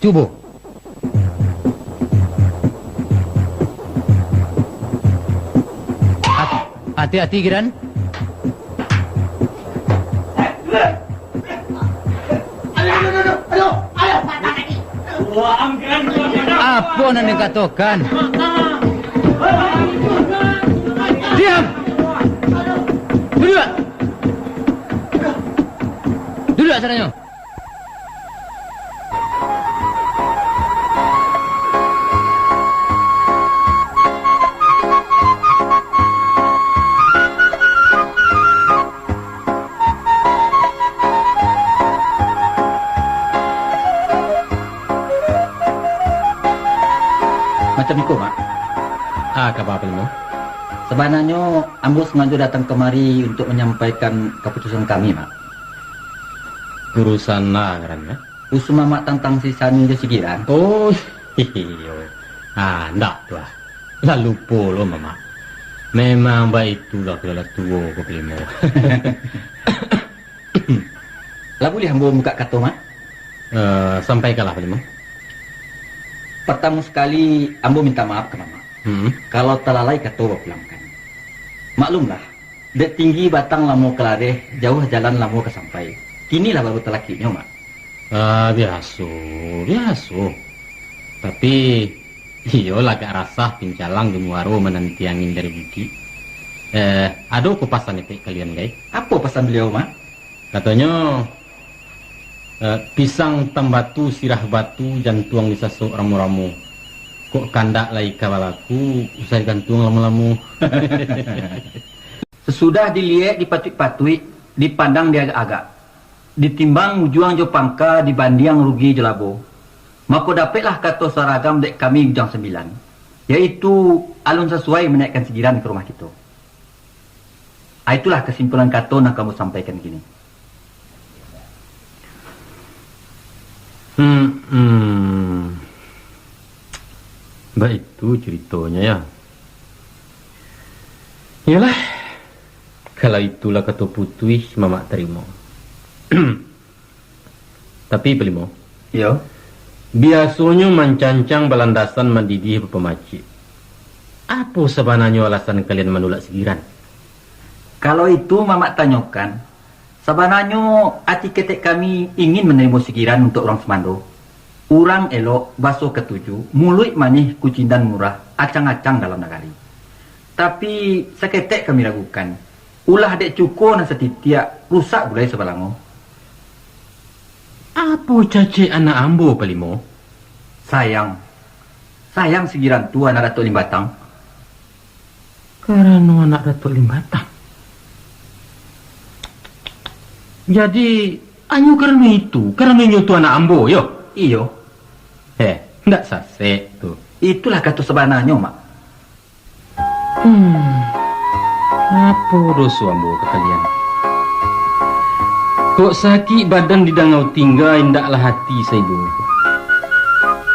Cuba. Hati-hati giran. Apa nak dikatakan? Diam. Duduk. Duduk asalnya. Macam itu, Mak. Apa Pelimo? Sebenarnya, ambo sengaja datang kemari untuk menyampaikan keputusan kami, Mak. Urusan ngaran ya? Usul Mamak tentang si Sani dan si Giran. Oh, ndak tuh. Lalu polo, Mama. Memang baik itulah kalau tua ke Pelimo. Lah boleh ambo buka kata, Mak? Sampaikanlah Pelimo. Pertama sekali, ambo minta maaf ke Mama. Kalau telalai kata pulangkan. Maklumlah, dek tinggi batang lamo kelareh, jauh jalan lamo kesampai. Inilah baru telakinya, Mak. Biasa. Tapi, iyo lagak rasah pincalang gemuaro menantiangin dari budi. Ada apa pasan itu kalian, guys? Apa pesan beliau, Mak? Katanya, pisang tambatu sirah batu jantuang disasuk ramu-ramu. Kok kandak lai kawalaku usah digantung lamu-lamu. Sesudah dilihat dipatui-patui, dipandang dia agak-agak. Ditimbang ujuang jo pangka dibanding rugi jelabo. Maka dapatlah kata seragam dek kami ujang 9. Yaitu alun sesuai menaikkan segiran ke rumah kita. Itulah kesimpulan kata yang kamu sampaikan gini. Baik itu ceritanya ya. Yalah. Kalau itulah kata putih Mama terima. Tapi Pelimo. Ya. Biasanya mencancang balandasan mendidih pemacik. Apa sebenarnya alasan kalian menolak segiran? Kalau itu Mama tanyakan, sebenarnya hati ketek kami ingin menerima segiran untuk orang Semando. Urang elok, baso ketujuh, mulut manih kucindan murah, acang-acang dalam nagari. Tapi seketek kami ragukan. Ulah dek cuko na setitiak, rusak bulai sebalango. Apa cace anak ambo palimo? Sayang Sigiran tua anak Datuk Limbatang. Karena anak Datuk Limbatang. Jadi, anyu karena inyo tu anak ambo, yo? Iyo. Ndak sasek tu. Itulah kata sebenarnya, Mak. Apa dosa ambo ke kalian? Kok sakit badan di dangau tinggal, indaklah hati saya dulu.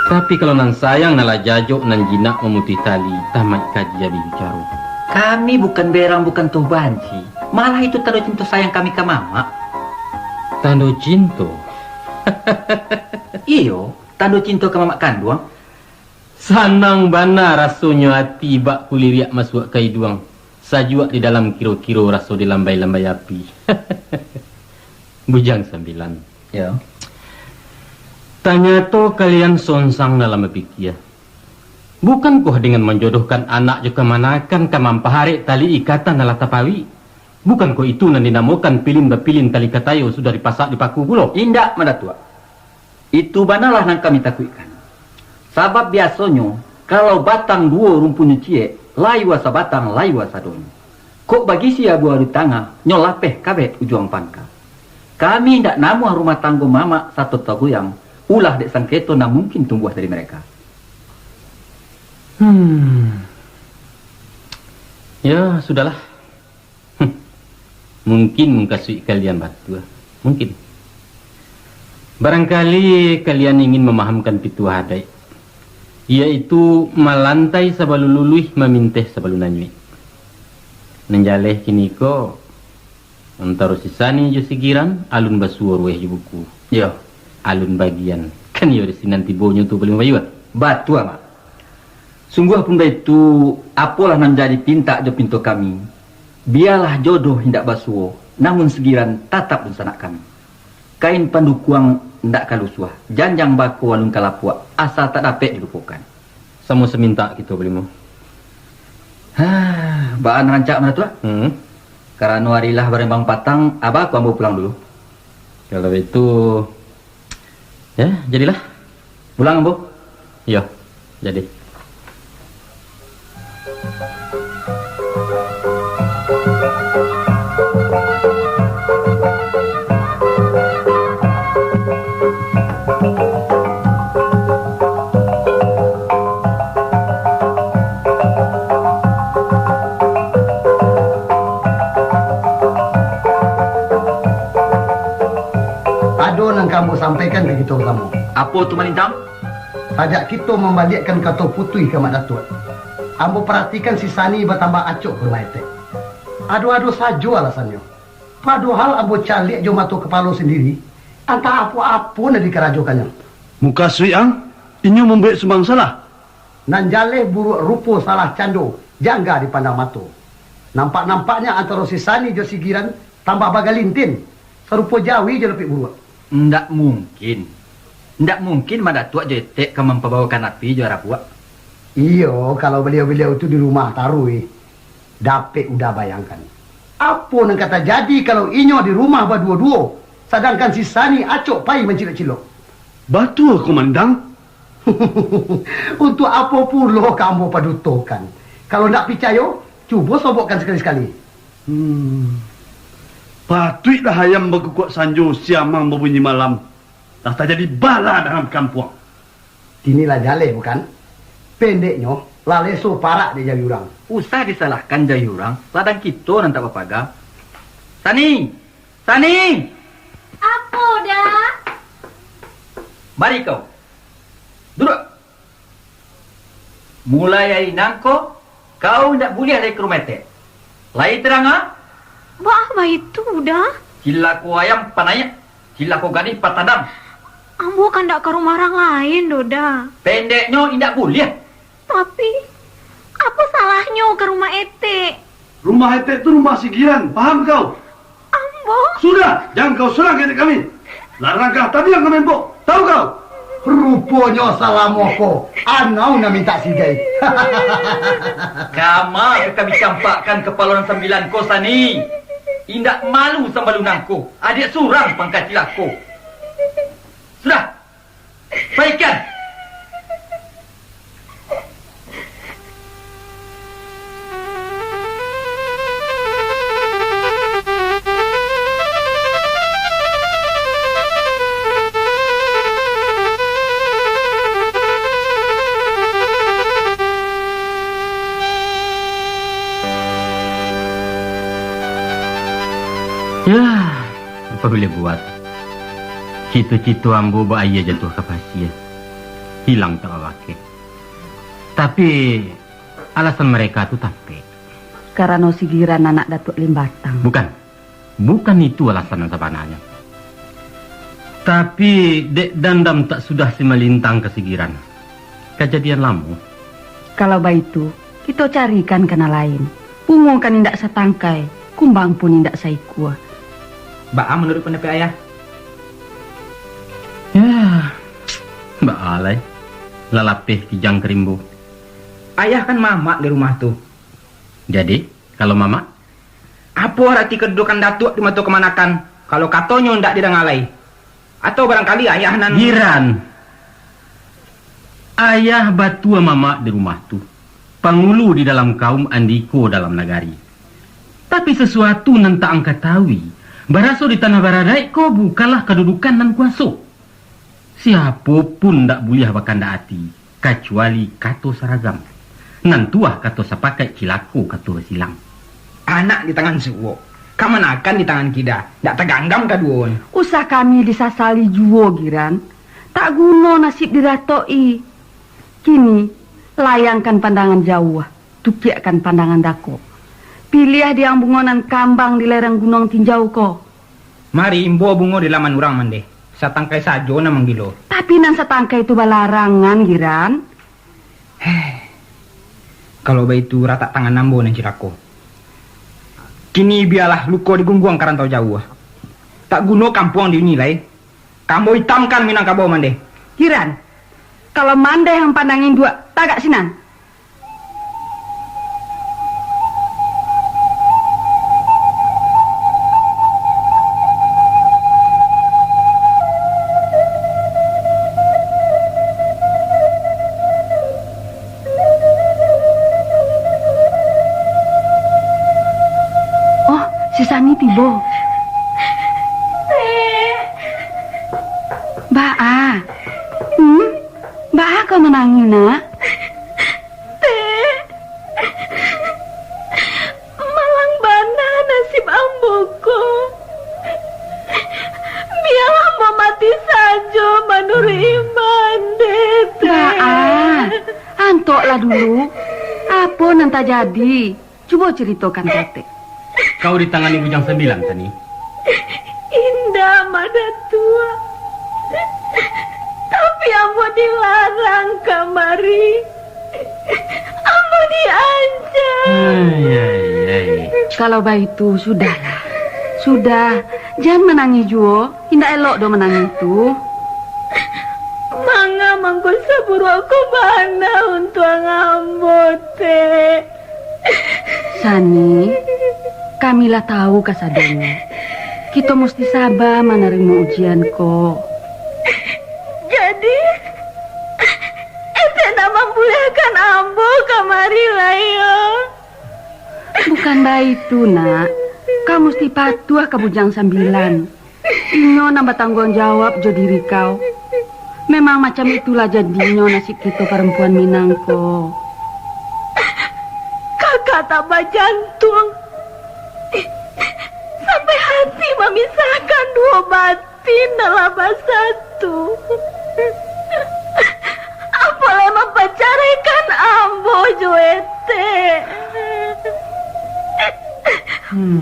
Tapi kalau nan sayang nalah jajok nan jinak memutih tali, tamat kaji jadi bicara. Kami bukan berang, bukan tuh banci. Malah itu tanda cinta sayang kami ke Mama. Tanda cinta? Iyo, tanda cinta ke Mama kandung. Sanang bana rasanya hati bak kuliriak masuk ke hidung. Sajuak di dalam kiro-kiro raso di lambai-lambai api. Bujang 9. Ya. Tanya to kalian sonsang dalam pikir. Bukankah dengan menjodohkan anak juga manakan kamampahare tali ikatan nala tapawi? Bukankah itu nan dinamakan pilin tali katayo sudah dipasak di paku pulau? Indak madatua. Itu banalah nang kami takutkan. Sabab biasanya kalau batang dua rumpunya cie, lai wasa batang, lai wasa donyo. Kok bagi si abu adu tangga nyolapeh kabeh ujung pangka. Kami ndak namu rumah tangga Mama satu tagu yang ulah dek sangketo na mungkin tumbuh dari mereka. Ya, sudahlah. Mungkin mengkasih kalian batu. Mungkin. Barangkali kalian ingin memahamkan pitu hadai. Yaitu melantai sebelum luluh meminteh sebelum nanyui. Nenjaleh kini ko antara sisani jo sigiran alun basuor weh jo buku. Ya. Alun bagian. Kan yo desi nanti bonyo tu belum bayuat. Batu Mak. Sungguh pun itu apalah nan jadi pinta jo pintu kami. Biarlah jodoh hindak basuo, namun segiran tatap pun sanak kami. Kain pandukuang ndak kalusuah, janjang baku walung kalapua, asal tak dapat dilupakan. Sama seminta kita belimu. Baan rancak mana tu? Karena warilah bareng patang, abah aku ambil pulang dulu. Kalau itu, ya jadilah. Pulang ambo? Ya, jadi. Kamu sampaikan ke kita kamu. Apa tu Malintang? Sajak kita membalikkan kata putui ke Mak Datuk. Ambo perhatikan si Sani bertambah acuk ke rumah itu. Adu-adu saja alasannya. Padahal ambo calik jo matu kepala sendiri. Antara apa-apa nak dikerajokannya. Muka Sri Ang, inyo memberi sumbang salah. Nan jaleh buruk rupa salah cando, jangga dipandang matu. Nampak-nampaknya antara si Sani jo sigiran tambah bagalintin. Serupa Jawi je lebih buruk. Ndak mungkin. Ndak mungkin Mak Datuk jetek ke memperbawakan api juara buat. Iyo, kalau beliau-beliau itu di rumah tarui. Dapet udah bayangkan. Apa yang kata jadi kalau inyo di rumah berdua-dua, sedangkan si Sani acok pai mencilok-cilok. Betul, Komandan. Untuk apa pula kamu padutokan? Kalau nak percaya, cuba sobokkan sekali-sekali. Patuitlah ayam berkukuak sanjo siamang berbunyi malam. Dah tak jadi bala dalam kampung. Inilah jaleh bukan? Pendeknya, laleso parak dia jadi orang. Usah disalahkan jadi orang, ladang kita nanti apa-apa. Sani! Sani! Apa dah? Mari kau. Duduk. Mulai hari nangko, kau tidak boleh lagi ke rumah teh. Lai terang ah? Bah itu dah. Cilaku ayam panaya, cilaku gadis patadam. Ambo kan tak ke rumah orang lain, Doda. Pendeknya tidak boleh. Tapi, apa salahnya ke rumah Ete? Rumah Ete itu rumah sigiran, paham kau? Ambo? Sudah, jangan kau serang Ete kami. Larangkah tadi yang kami empuk, tahu kau? Rupanya salah moko. Anau nak minta sigai. Kama kami campakkan kepala 9 kosa ni. Indak malu sama lunangku. Adik surang pangkat cilaku. Sudah. Baikkan. Ya, apa boleh buat? Cita-cita ambo bahaya jatuh ke pasir. Hilang tak awake. Tapi alasan mereka tu tapi. Karena Sigiran anak Datuk Limbatang. Bukan itu alasan sebenarnya. Tapi Dek Dandam tak sudah si melintang ke Sigiran. Kejadian lamu. Kalau begitu, kita carikan kena lain. Bungo kan indak setangkai, kumbang pun indak saikua. Mbak menurut pendapat ayah? Ya, Mbak Alay, lalapeh kijang kerimbo. Ayah kan mamak di rumah tuh. Jadi, kalau mamak? Apa arti kedudukan datuk di mata kemanakan kalau katonyo ndak didengalai? Atau barangkali ayah nan... Giran. Ayah batua mamak di rumah tuh. Pangulu di dalam kaum Andiko dalam nagari. Tapi sesuatu nan tak angkat tawi. Baraso di tanah baradai kau bukalah kedudukan dan kuasa. Siapapun tak boleh bakanda hati kecuali kato seragam. Nantuah kato sepakai cilaku kato silang. Anak di tangan suwo, kamanakan di tangan kita. Tak terganggam kedua. Usah kami disasali juo Giran. Tak guna nasib diratoi. Kini layangkan pandangan jauh, tukiakan pandangan dako. Pilih di ambungonan kambang di lereng gunung tinjau ko. Mari imbo bungo di laman urang mande. Satangkai sajo na manggilo. Tapi nan satangkai itu balarangan Giran. Kalau begitu rata tangan nambo nan cirako. Kini biarlah luko digungguang karantau jauh. Tak guno kampung dinilai. Kamu hitamkan Minangkabau mande. Giran, kalau mande yang pandangin dua, tagak sinan. Sani tibo. Baa. Baa kau menangis nak? Malang bana nasib amboko. Biar ambo mati saja menurut iman deh. Baa. Antoklah dulu. Apa nanti jadi? Coba ceritakan kate. Kau ditangani bujang 9 tani. Indah mada tua. Tapi ambo dilarang kamari. Ambo diancam. Kalau begitu sudahlah. Sudah. Jangan menangis juo. Indah elok do menangis itu. Mangga mangko saburu aku bana untuk ambo teh. Sani, kamilah tahu kasadanya. Kita mesti sabar menerima ujian kok. Jadi, ente nak membolehkan ambo kamari layo. Bukan baik itu nak. Kau mesti patuh ke bujang 9. Inyo nambah tanggung jawab jo diri kau. Memang macam itulah jadinya nasib kita perempuan Minang kok. Kakak tambah jantung. Sampai hati memisahkan dua batin dalam satu. Apalagi mempercarikan ambo joete.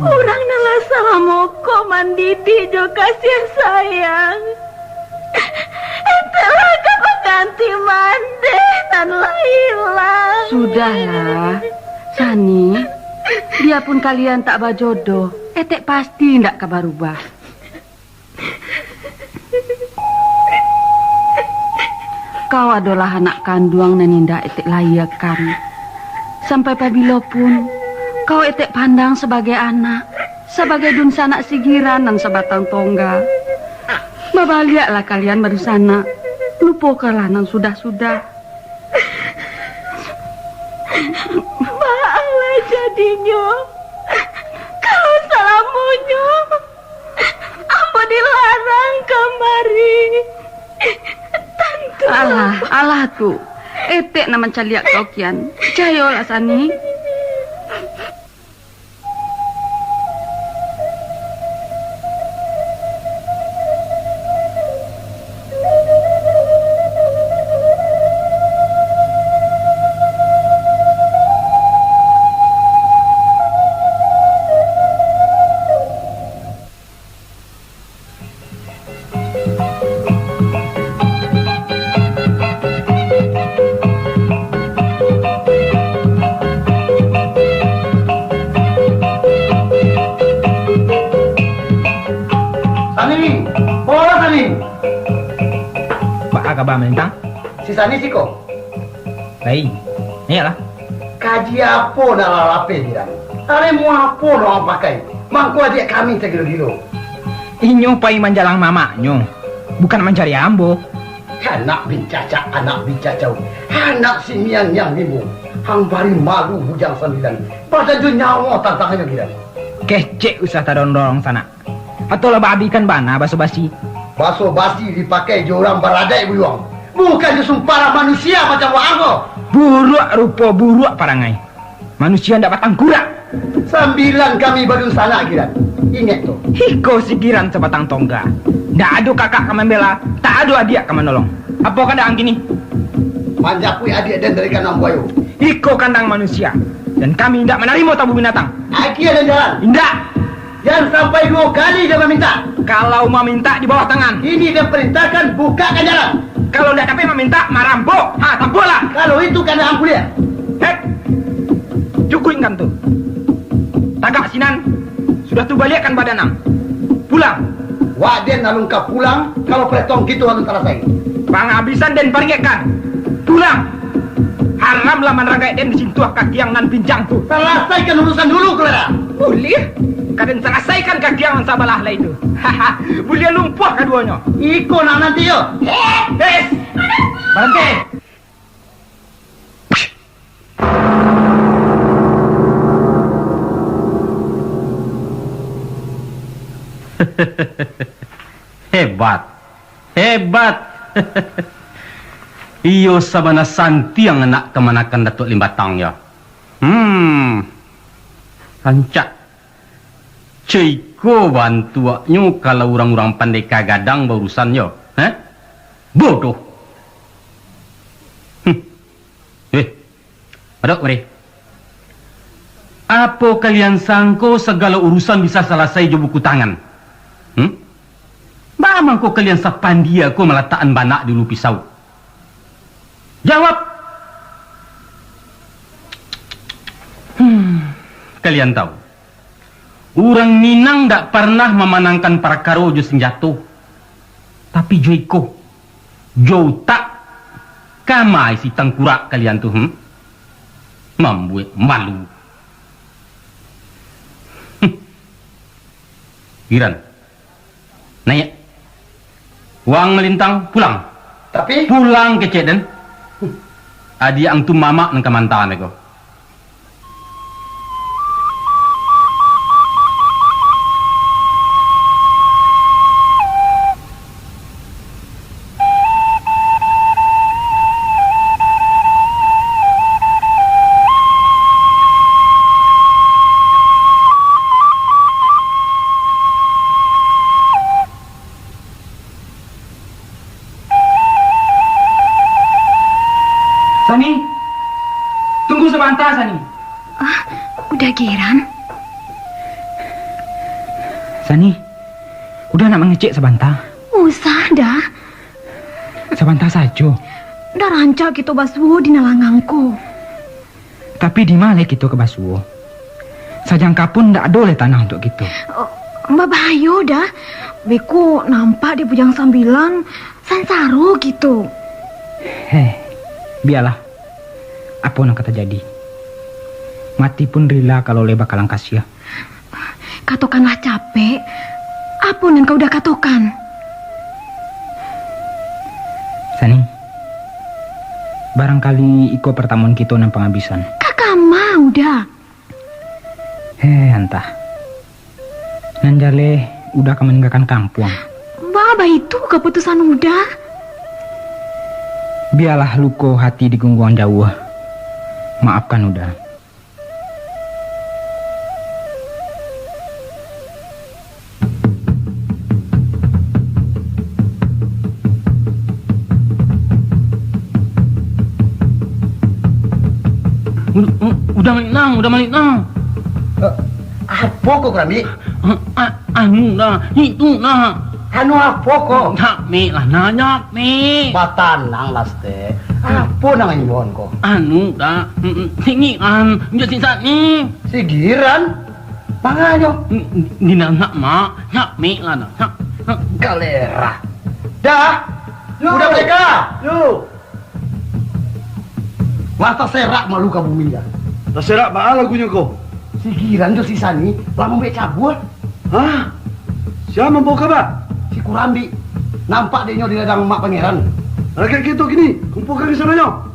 Orang nalah salah moko mandidi jo kasih sayang. Entelah ke pengganti mande dan hilang. Sudahlah, Sani. Biarpun kalian tak berjodoh, etek pasti ndak kabar ubah. Kau adalah anak kandung Naninda etek layakan. Sampai pabilo pun, kau etek pandang sebagai anak, sebagai dunsanak Sigiran dan sebatang tongga. Babaliaklah kalian baru sana. Lupakanlah nang sudah-sudah. Maaflah jadinya. Kalau salamunyo, apa dilarang kemari? Tentu. Alah tu. Etek nama caliak kau kian. Percayalah Sani. Kabar melintang? Si Sani sih kok. Baik. Iyalah. Kaji apa nak lalape dia? Are mau apa nak pakai? Mangku adik kami segilo-gilo. Inyo pai manjalang mamaknyo. Bukan mencari ambo. Anak bincacak, anak bincacau. Anak si miang-miang mimbu. Hang bari malu bujang 9. Pada tu nyawa tantangannya gila. Kecek usah tadon-dorong sana. Atau lah babi kan bana basa-basi. Basa-basi dipakai je orang beradai buyuang. Bukan je sumpara manusia macam wangko. Buruk rupa buruk parangai. Manusia ndak batang kurak. 9 kami badun sana Giran. Ingat tu. Hiko si Giran sebatang tongga. Ndak ada kakak kaman bela, tak ada adik kaman nolong. Apa kadang gini? Manjapui adik dan dari kandang buayu. Hiko kandang manusia. Dan kami ndak menerima tabu binatang. Aki ada jalan. Ndak. Yang sampai 2 kali dia meminta. Kalau meminta di bawah tangan. Ini dia perintahkan bukakan jalan. Kalau tidak dapat meminta marambo. Tampolah. Kalau itu kena ampun dia. Cukuin kan tu. Tagak sinan. Sudah tu balikkan badanang. Pulang. Waden nalung ka pulang. Kalau pretong gitu harus selesai. Penghabisan dan peringatkan. Pulang. Haramlah menerangai den di sintuah kaki yang nan pinjang tu. Selesaikan urusan dulu Clara. Boleh. Kadang selesaikan kaki yang sabalah lah itu. Boleh lumpuh keduanya. Iko nak nanti yo. Berhenti. Hebat. Iyo sabana santi yang nak kemanakan Datuk Limbatang ya. Rancak. Ciko bantuannya kalau orang-orang pandai kagadang berurusannya. Bodoh. Adok, mari. Apa kalian sangko segala urusan bisa selesai je buku tangan? Bagaimana kau kalian sepandia kau meletakkan banak di ulu pisau? Jawab. Kalian tahu, orang Minang tak pernah memenangkan perkara jo senjata. Tapi Joiko, Jo tak kamai si tengkurak kalian tu, membuat malu. Giran, naik. Wang melintang pulang. Tapi pulang ke Ceden. Adi ang tu mama ng kamantaan ko. Sani, tunggu sebentar Sani. Udah Giran? Sani, udah nak mengecek sebentar. Usah dah. Sebentar saja. Dah rancak kita basuh di nalangangku. Tapi di mana kita ke basuh? Sajangka pun tak ada oleh tanah untuk kita. Mbak Bahayo dah. Beko nampak di Bujang 9 Sansaro gitu. Biarlah. Apa yang kata jadi. Mati pun rela kalau lebah kalang kasia. Katokanlah capek. Apa yang kau dah katokan? Sani, barangkali iko pertemuan kita nang penghabisan. Kakak mau dah. Entah. Nanjale udah meninggalkan kampung. Baba itu keputusan udah. Biarlah luko hati di gungguan jauh. Maafkan udah. Udah malinang. Apa kok Rambi? Anu dah, itu nah. Anu apa kok? Tak me lah nanya me. Batanang laste. Apa nang imbon kok? Anu dah, singian, jadi sisa ni. Sigiran? Panganyo? Dina nak mak, nak me lah nak. Galera. Dah. Udah mereka. Yuk. Warta serak malu ka bumi ya. Terserak baal lagunya kau. Sigiran jo sisa ni, lama mbek cabut. Hah? Siapa membawa kabar? Si Kurambi. Nampak dia di ladang mak pangeran. Rakyat kita gini, kumpulkan di sananya.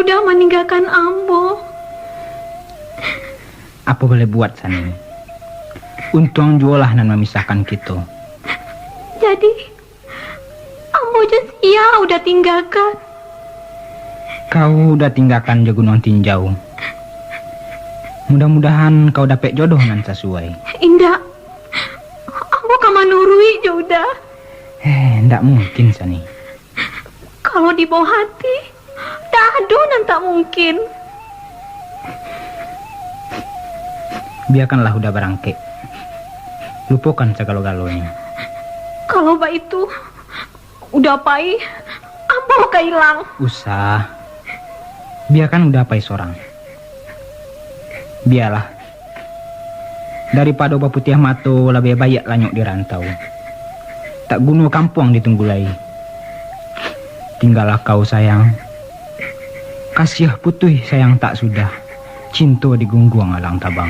Udah meninggalkan Ambo. Apa boleh buat Sani? Untung jualah nan memisahkan kita. Jadi Ambo ya udah tinggalkan. Kau udah tinggalkan je gunung tinjau. Mudah-mudahan kau dapat jodoh nan sesuai. Indah, Ambo kamanurui jodoh. Ndak mungkin Sani. Kalau di bawah hati, aduh, nan tak mungkin. Biarkanlah udah berangkek. Lupakan segala-galanya. Kalau mbak itu udah pai, Ambo kehilang. Usah. Biarkan udah pai seorang. Biarlah. Daripada obat putih mato lebih baik lanyok di rantau. Tak guna kampung ditunggu lagi. Tinggallah kau sayang. Kasih putih sayang tak sudah. Cinta digungguang alang tabang.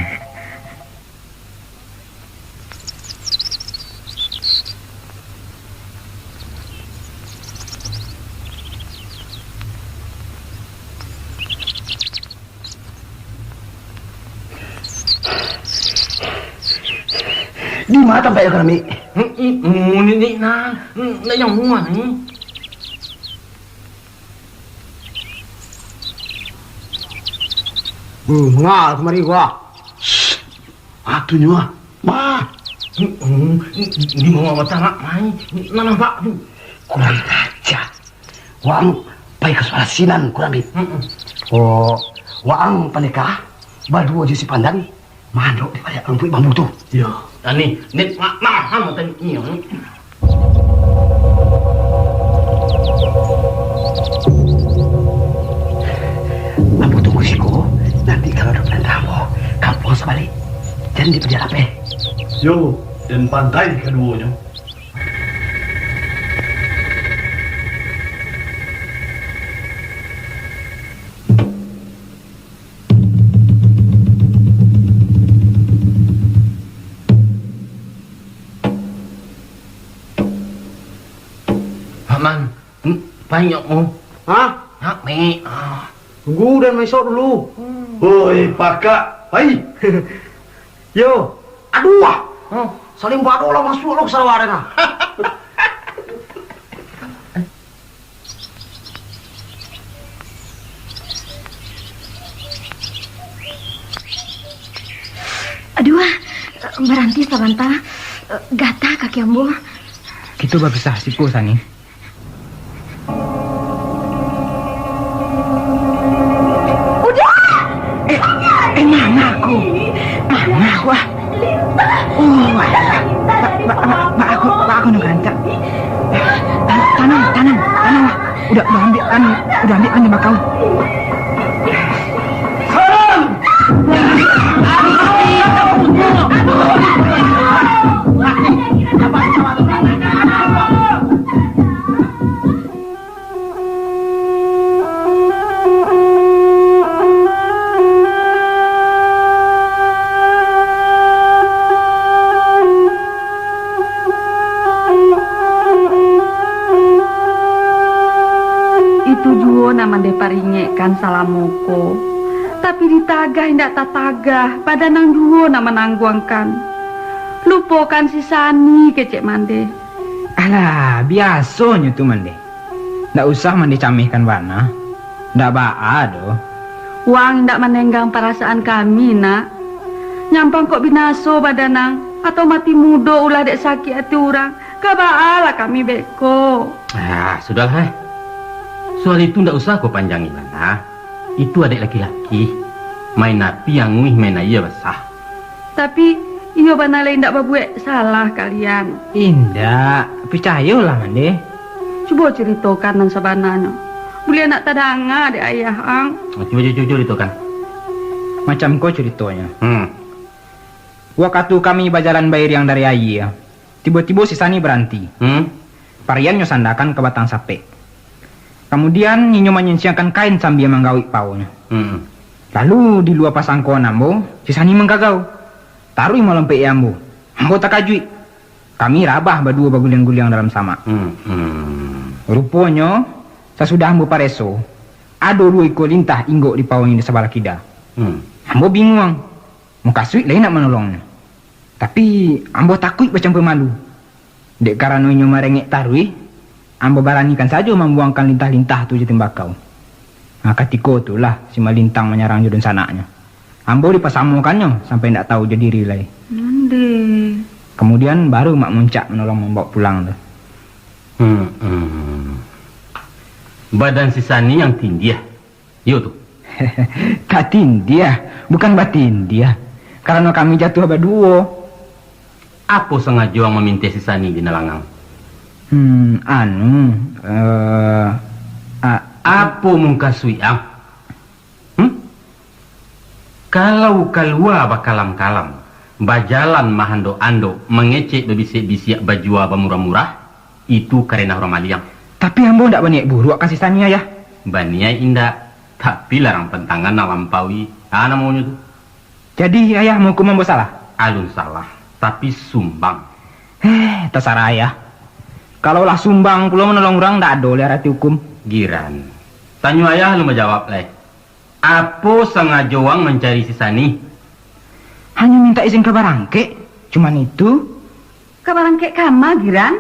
Di mana sampai kami? Ini na yang mana ni? Ngal kemari gua. Atuh nyua. Ma. Di bawah batang mai. Nampak. Kurang aja. Wang pai kesuarasinan kurang dit. Oh, wang panikah. Badu aja si pandang. Mandok di pada rumput bambu tu. Ya. Ani, net maham tan ni. Bambu tunggu siko. Nanti kalau ada perintahmu, kampung sebalik. Jangan di penjara pe. Yo, dan pantai keduanya. Paman, banyak mu. Hah? Nak me. Tunggu dan mesok dulu. Hoi, pakak. Hai. Yo, aduh wah. Saling bado lah masuk lo ke sawarena. Aduh, berhenti sebentar. Gata kaki Ambo. Kita berpisah siku Sani. Mama aku. Oh, Udah ambil nembak kau. Mande paringe kan salamoko, tapi ditagah indak tatagah pada nang duo nama nangguangkan. Lupo kan si Sani kecek mande. Alah, biasanya tuh mande. Ndak usah mande camihkan bana. Ndak baa doh. Uang ndak menenggang perasaan kami nak. Nyampang kok binaso badanang atau mati mudo ulah dek sakit hati orang. Kabaalah kami beko. Sudahlah. Soal itu ndak usah kau panjangin lah. Itu adik laki-laki. Main api yang nguih main iya basah. Tapi iyo banale ndak babuek salah kalian. Indah, percayalah mande. Coba ceritakan nang sabananya. Boleh nak tadanga adik ayah ang. Coba ceritakan. Macam kau ceritanya. Waktu kami berjalan bayar yang dari ayah, tiba-tiba si Sani berhenti. Parian nyosandakan ke batang sape. Kemudian Ninyo menyiapkan kain sambil menggawik paunya. Lalu di luar pasangko nambo, si Sani menggagau. Taruh melempek ambo. Ambo tak kajui. Kami rabah berdua baguliang-guliang dalam sama. Rupanya, sesudah ambo pareso, ada dua ekor lintah inggok di pawang di sebelah kida. Ambo bingung. Muka suit lain nak menolongnya. Tapi ambo takut macam pemalu. Dek karena Ninyo merengek taruh. Ambo beranikan saja membuangkan lintah-lintah tu je tembakau. Ketika itulah si malintang menyerang judun sanaknya. Ambo dipasamukannya sampai tidak tahu jadi diri lagi. Kemudian baru mak muncak menolong membawa pulang tu. Badan si Sani yang tinggi ya? Yo tu. Tak tinggi ya, bukan batin dia. Karena kami jatuh berdua. Apa sengaja orang meminta si Sani di Nalangang? Apa muka suyang? Kalau keluar bakalam-kalam, bajalan mahando-ando, mengecek bebisik-bisik baju murah-murah, itu karena orang maliang. Tapi ambo ndak baniak buruk kasih Sania ya? Baniak indak, tapi larang pentangan nalampaui. Namanya tu. Jadi ayah mau hukum ambo salah? Alun salah, tapi sumbang. Terserah ayah. Kalaulah sumbang pulau menolong orang ndak ada oleh hati hukum. Giran. Tanya ayah lu menjawab leh. Apa sengaja orang mencari si Sani? Hanya minta izin ke barangke. Cuman itu. Ke barangke kama Giran?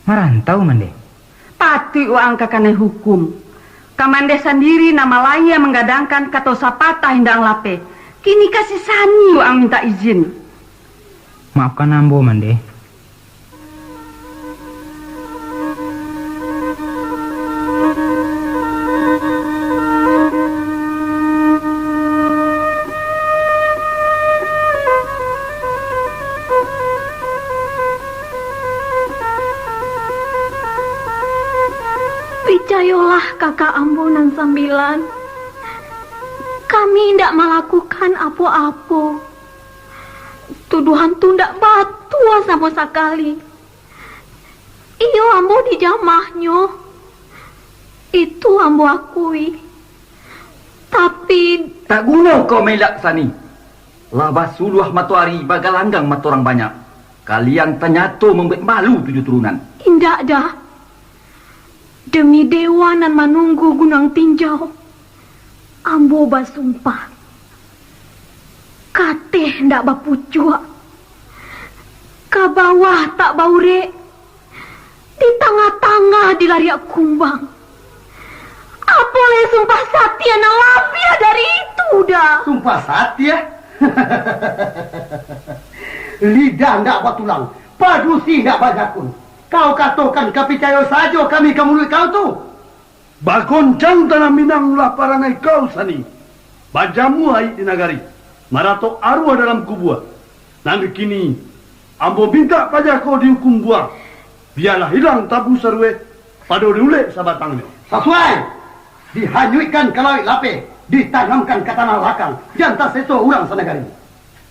Merantau mande. Pati uang kakane hukum. Kamande sendiri nama laya menggadangkan kata sapata hindang lape. Kini kasih Sani uang minta izin. Maafkan ambo mande. Percayalah kakak ambo nan sambilan. Kami ndak melakukan apa-apa. Tuduhan tu ndak batua sama sekali. Iyo ambo dijamahnya. Itu ambo akui. Tapi tak guna kau melak Sani. Labah suluh matuari bagalanggang matorang banyak. Kalian ternyata membuat malu 7 turunan. Indak dah. Demi dewa nan menunggu gunung tinjau, ambo basumpah. Kateh ndak bapucua. Ka bawah tak baure. Di tengah-tengah di lariak kumbang. Apa le sumpah satya na lapia dari itu dah. Sumpah satya? Lidah ndak batulang. Padusi ndak banyakun. Kau katakan kapitayo saja kami ke mulut kau tu. Bagoncang tanah Minang lah parangai kau Sani. Bajamu hai di nagari. Marato arwah dalam kubua. Nanti kini ambo minta pajak kau dihukum buang. Biarlah hilang tabu sarwe. pada diulek sabatangnya. Sesuai. Dihanyutkan ke laut lapis, ditanamkan ke tanah lakang, jantan seto orang senegari.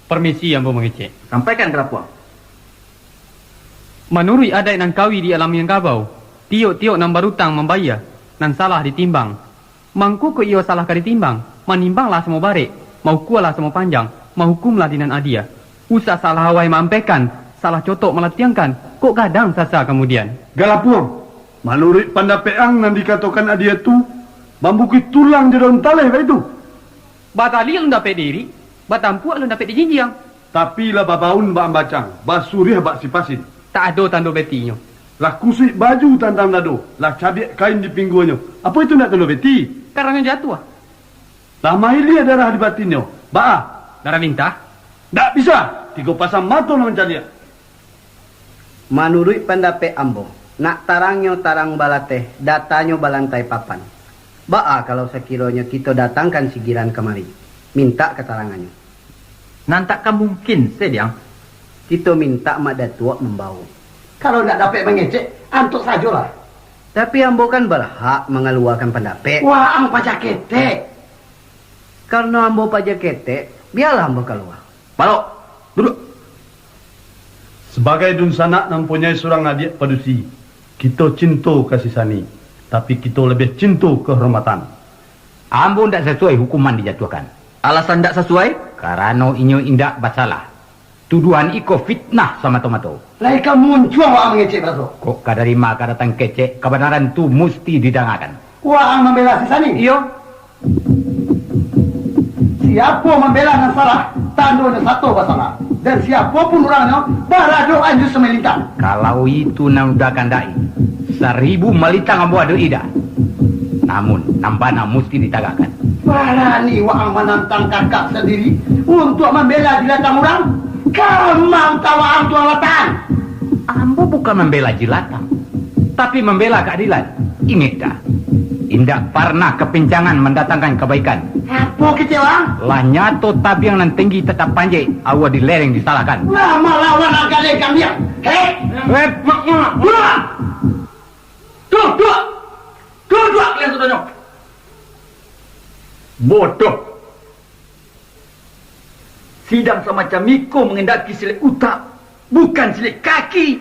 Permisi Ambo mengecek. Sampaikan ke Lapuang. Menurut adat nan kawi di alam Minangkabau, tiok-tiok nan barutang membayar, nan salah ditimbang. Mangku ko iyo salah ka ditimbang, manimbanglah semua barek, mau kualah semua panjang, mau hukumlah dinan adia. Usah salah hawai mampekan, salah cotok melatiangkan, kok gadang sasa kemudian. Galapuang, menurut pandapeang nan dikatakan adia tu, bambuki tulang di daun taleh itu. Batali lu dapat diri, batampu lu dapat dijinjiang. Tapi lah babaun bak ambacang, basuriah bak sipasin. Tak ada tando betinya. Lah kusui baju tantang nado, lah cabiak kain di pinggulnya. Apa itu nak tando beti? Karangnya jatuh. Lah maili darah di batinnya. Ba, darah lintah? Tak bisa. Tiga pasang mata nak mencari. Menurut pendapat Ambo, nak tarangnya tarang balateh, datanya balantai papan. Ba kalau sekiranya kita datangkan sigiran kemari, minta keterangannya. Nantakkan mungkin, Sediang. Kita minta mak datua membawa. Kalau tidak dapat mengecek, antuk sajalah. Tapi Ambo kan berhak mengeluarkan pendapat. Wah, ang pajak ketek. Karena Ambo pajak ketek, biarlah Ambo keluar. Balok, duduk. Sebagai dunsanak mempunyai seorang adik padusi, kita cinta kasih sani, tapi kita lebih cinta kehormatan. Ambo tidak sesuai hukuman dijatuhkan. Alasan tidak sesuai? Karena inyo indak basalah. Tuduhan iko fitnah sama tomato. Laika muncul wah mengecek beraso. Kok kadari maka datang kecek, kebenaran tu mesti didangakan. Wah ang membela si Sani. Iyo. Siapa membela yang salah, tandonya satu masalah. Dan siapapun orangnya, barado anju semelintang. Kalau itu naudakan dai, 1000 melintang ambo ada ida. Namun, nampana mesti ditagakan. Berani wang menantang kakak sendiri untuk membela jilatang orang. Kamang tawang tualatan. Ambo bukan membela jilatan, tapi membela keadilan. Ingat dah, indak pernah kepincangan mendatangkan kebaikan. Apa kecewa? Lah nyato tabiang nan tinggi tetap panjai, awa di lereng disalahkan. Lama lawan agak kami. Hei, dua. Dua kalian sudah nyok. Bodoh. Sidang semacam Miko mengendaki silik utak, bukan silik kaki.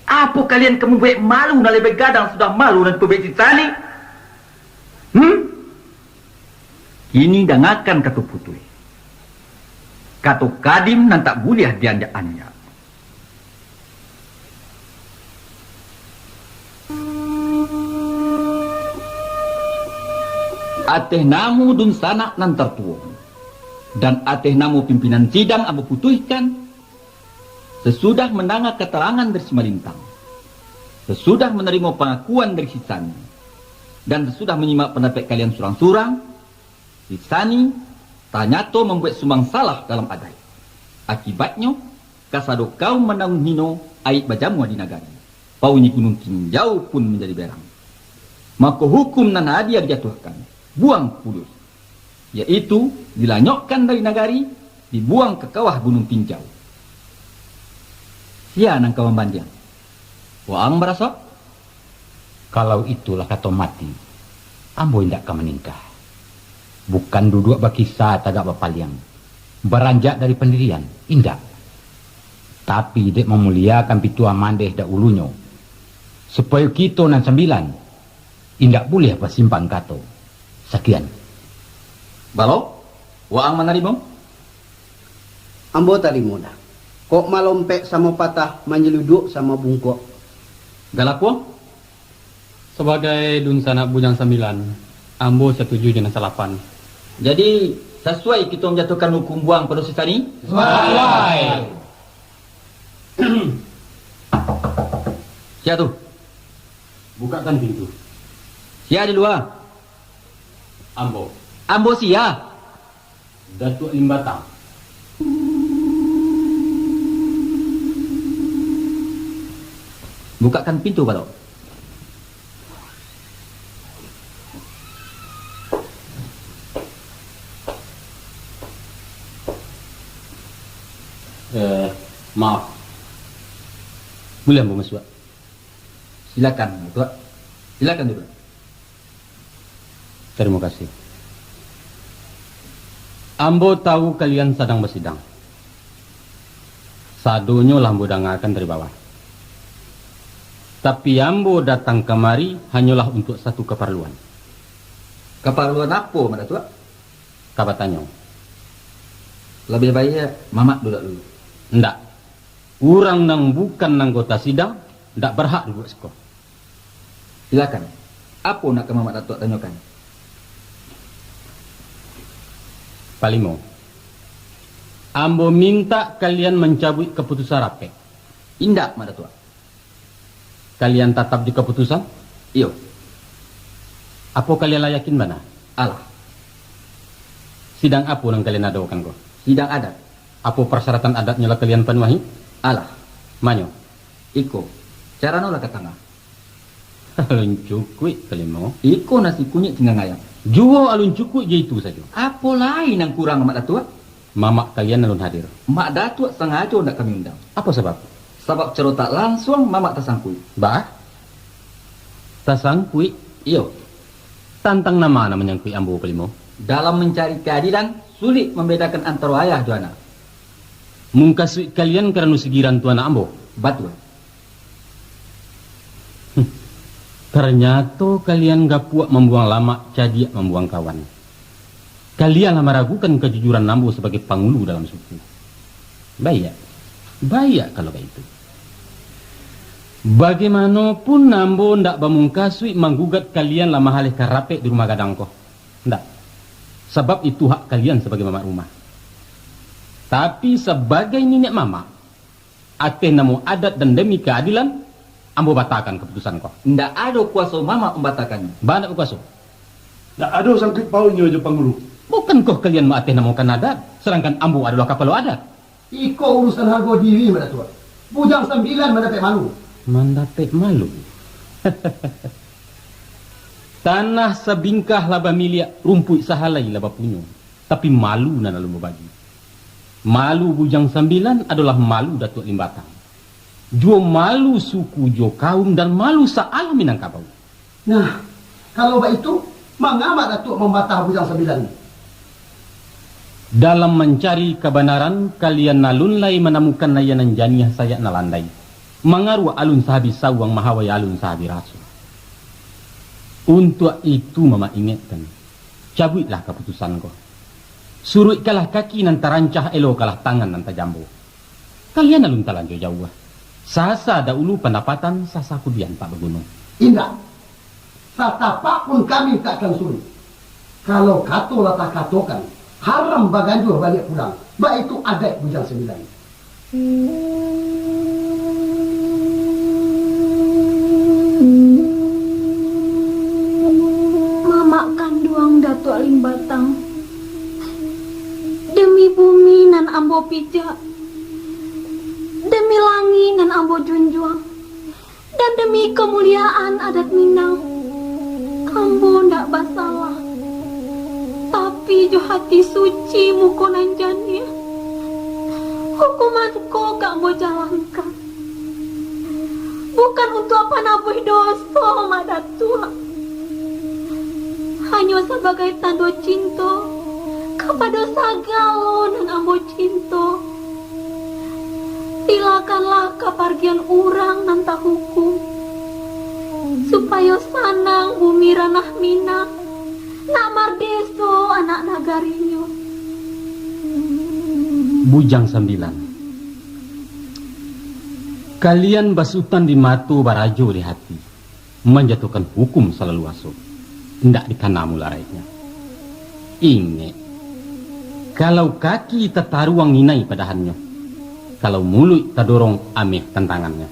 Apa kalian kamu buat malu nak lebih gadang sudah malu dan pebek citani? Ini dangakan kata putui. Kata kadim nan tak boleh dianjak-anjak. Ateh namu dun sanak nan tertuang. Dan ateh namu pimpinan sidang abu putuhkan sesudah mendengar keterangan dari Simalintang, sesudah menerima pengakuan dari Sisani, dan sesudah menyimak pendapat kalian surang-surang, Sisani tanyato membuat sumbang salah dalam adai. Akibatnya kasado kau menanggung hino aib bajamu di nagari. Pauni gunung tinjau pun menjadi berang. Maka hukum nan hadiah dijatuhkan, buang pulus, yaitu dilanyokkan dari nagari, dibuang ke kawah gunung tinjau. Sia nang kawan banjang. Waang merasa? Kalau itulah kata mati, ambo indak ka meningkah. Bukan duduk bakisah tagak bapaliang, beranjak dari pendirian, indak. Tapi dek memuliakan pitua mandeh dak ulunyo, supaya kita nan 9, indak boleh apa simpang kato. Sekian. Balok, waang menerima? Ambo terima dah. Kok malompek sama patah, menjeluduk sama bungkuk. Galakwa? Sebagai dunsana bujang 9, ambo setuju dengan salapan. Jadi, sesuai kita menjatuhkan hukum buang pada Sisani? Sesuai. Siapa tu? Bukakan pintu. Siapa di luar? Ambo. Ambo siapa? Datuk Limbatang. Bukakan pintu, Balok. Maaf. Boleh ambo masuk? Silakan, Tuan. Silakan dulu. Terima kasih. Ambo tahu kalian sedang bersidang. Sadonyo lambo dengarkan dari bawah. Tapi ambo datang kemari hanyalah untuk satu keperluan. Keperluan apa, Mak Datuk? Kabatanyo. Lebih baik Mamak dulu. Ndak. Urang nang bukan anggota sidang, ndak berhak duduk sekolah. Silakan. Apa nak ke Mamak Datuk tanyakan? Palimo. Ambo minta kalian mencabut keputusan rapat. Indak, Mak Datuk. Kalian tetap di keputusan? Iyo. Apa kalian layakin mana? Alah. Sidang apa yang kalian adakan kok? Sidang adat. Apa persyaratan adatnya lah kalian penuhi? Alah. Manyo? Iko. Cara nolak ke tengah. Alun cukui Palimo. Iko nasi kunyit tinggal ngayang. Jual alun cukui je itu saja. Apa lain yang kurang, Mak Datuk? Mamak kalian alun hadir. Mak Datuk sengaja nak kami undang. Apa sebab? Sebab cerotak langsung Mamak tersangkui. Bah? Tersangkui? Iyo. Tantang nama menyangkui ambo Palimo. Dalam mencari keadilan, sulit membedakan antara ayah dan anak. Mungkasui kalian kerana sigiran tuan ambo? Betul. Ternyata kalian gak puak membuang lama, cadiak membuang kawan. Kalian meragukan kejujuran ambo sebagai pangulu dalam suku. Baik. Baik kalau begitu. Bagaimanapun ambo ndak bamungkasui menggugat kalian lama halih karapek di rumah gadang ko. Ndak. Sebab itu hak kalian sebagai mamak rumah. Tapi sebagai nenek mama, ateh namo adat dan demi keadilan, ambo batalkan keputusan kau. Ndak ada kuasa Mama membatalkannya. Banyak kuasa. Ndak ada sangkut paunya je pangulu. Bukan kau kalian ateh namokan adat, sedangkan ambo adalah kapalo adat. Iko urusan harga diri, Mak Datuk. Bujang 9 mendapat malu. Mendapat malu. Tanah sebingkah laba milia, rumput sahalai laba punyo. Tapi malu na lalu berbagi. Malu bujang 9 adalah malu Datuk Limbatang. Jo malu suku jo kaum dan malu sealam Minangkabau. Nah, kalau begitu, mengapa Datuk membatah bujang 9? Dalam mencari kebenaran, kalian nalunlai menemukan layanan janiah saya nalandai. Mengaruh alun sahabi sawang mahawai alun sahabi rasul. Untuk itu Mama ingatkan, cabutlah keputusan kau. Suruh kalah kaki nan terancah elo kalah tangan nan tajambo. Kalian alun talanjo jauh. Sasa dahulu pendapatan, sasa kudian tak bergunung. Indah, satapak pun kami takkan sulit. Kalau kato latah katokan, haram baganjur balik pulang. Baik itu adat bujang 9. Mamak kanduang Datuk Limbatang. Demi bumi nan ambo pijak. Demi langit nan ambo junjung. Dan demi kemuliaan adat Minang. Ambo ndak basalah. Tapi jo hati suci muko nanjani. Hukumanku gak mau jalankan. Bukan untuk apa nabuh dosa, Mak Datuk. Hanya sebagai tanda cinta kepada sagalo dan ambo cinta. Silakanlah kepergian orang nanta hukum supaya sanang bumi ranah Minang. Namar deso anak nagarinyo. Bujang 9. Kalian basutan di matu barajo di hati, menjatuhkan hukum selalu aso. Tidak dikanamu larainya. Ingat, kalau kaki tetaruang ninai padahannya, kalau mulut terdorong ameh tantangannya.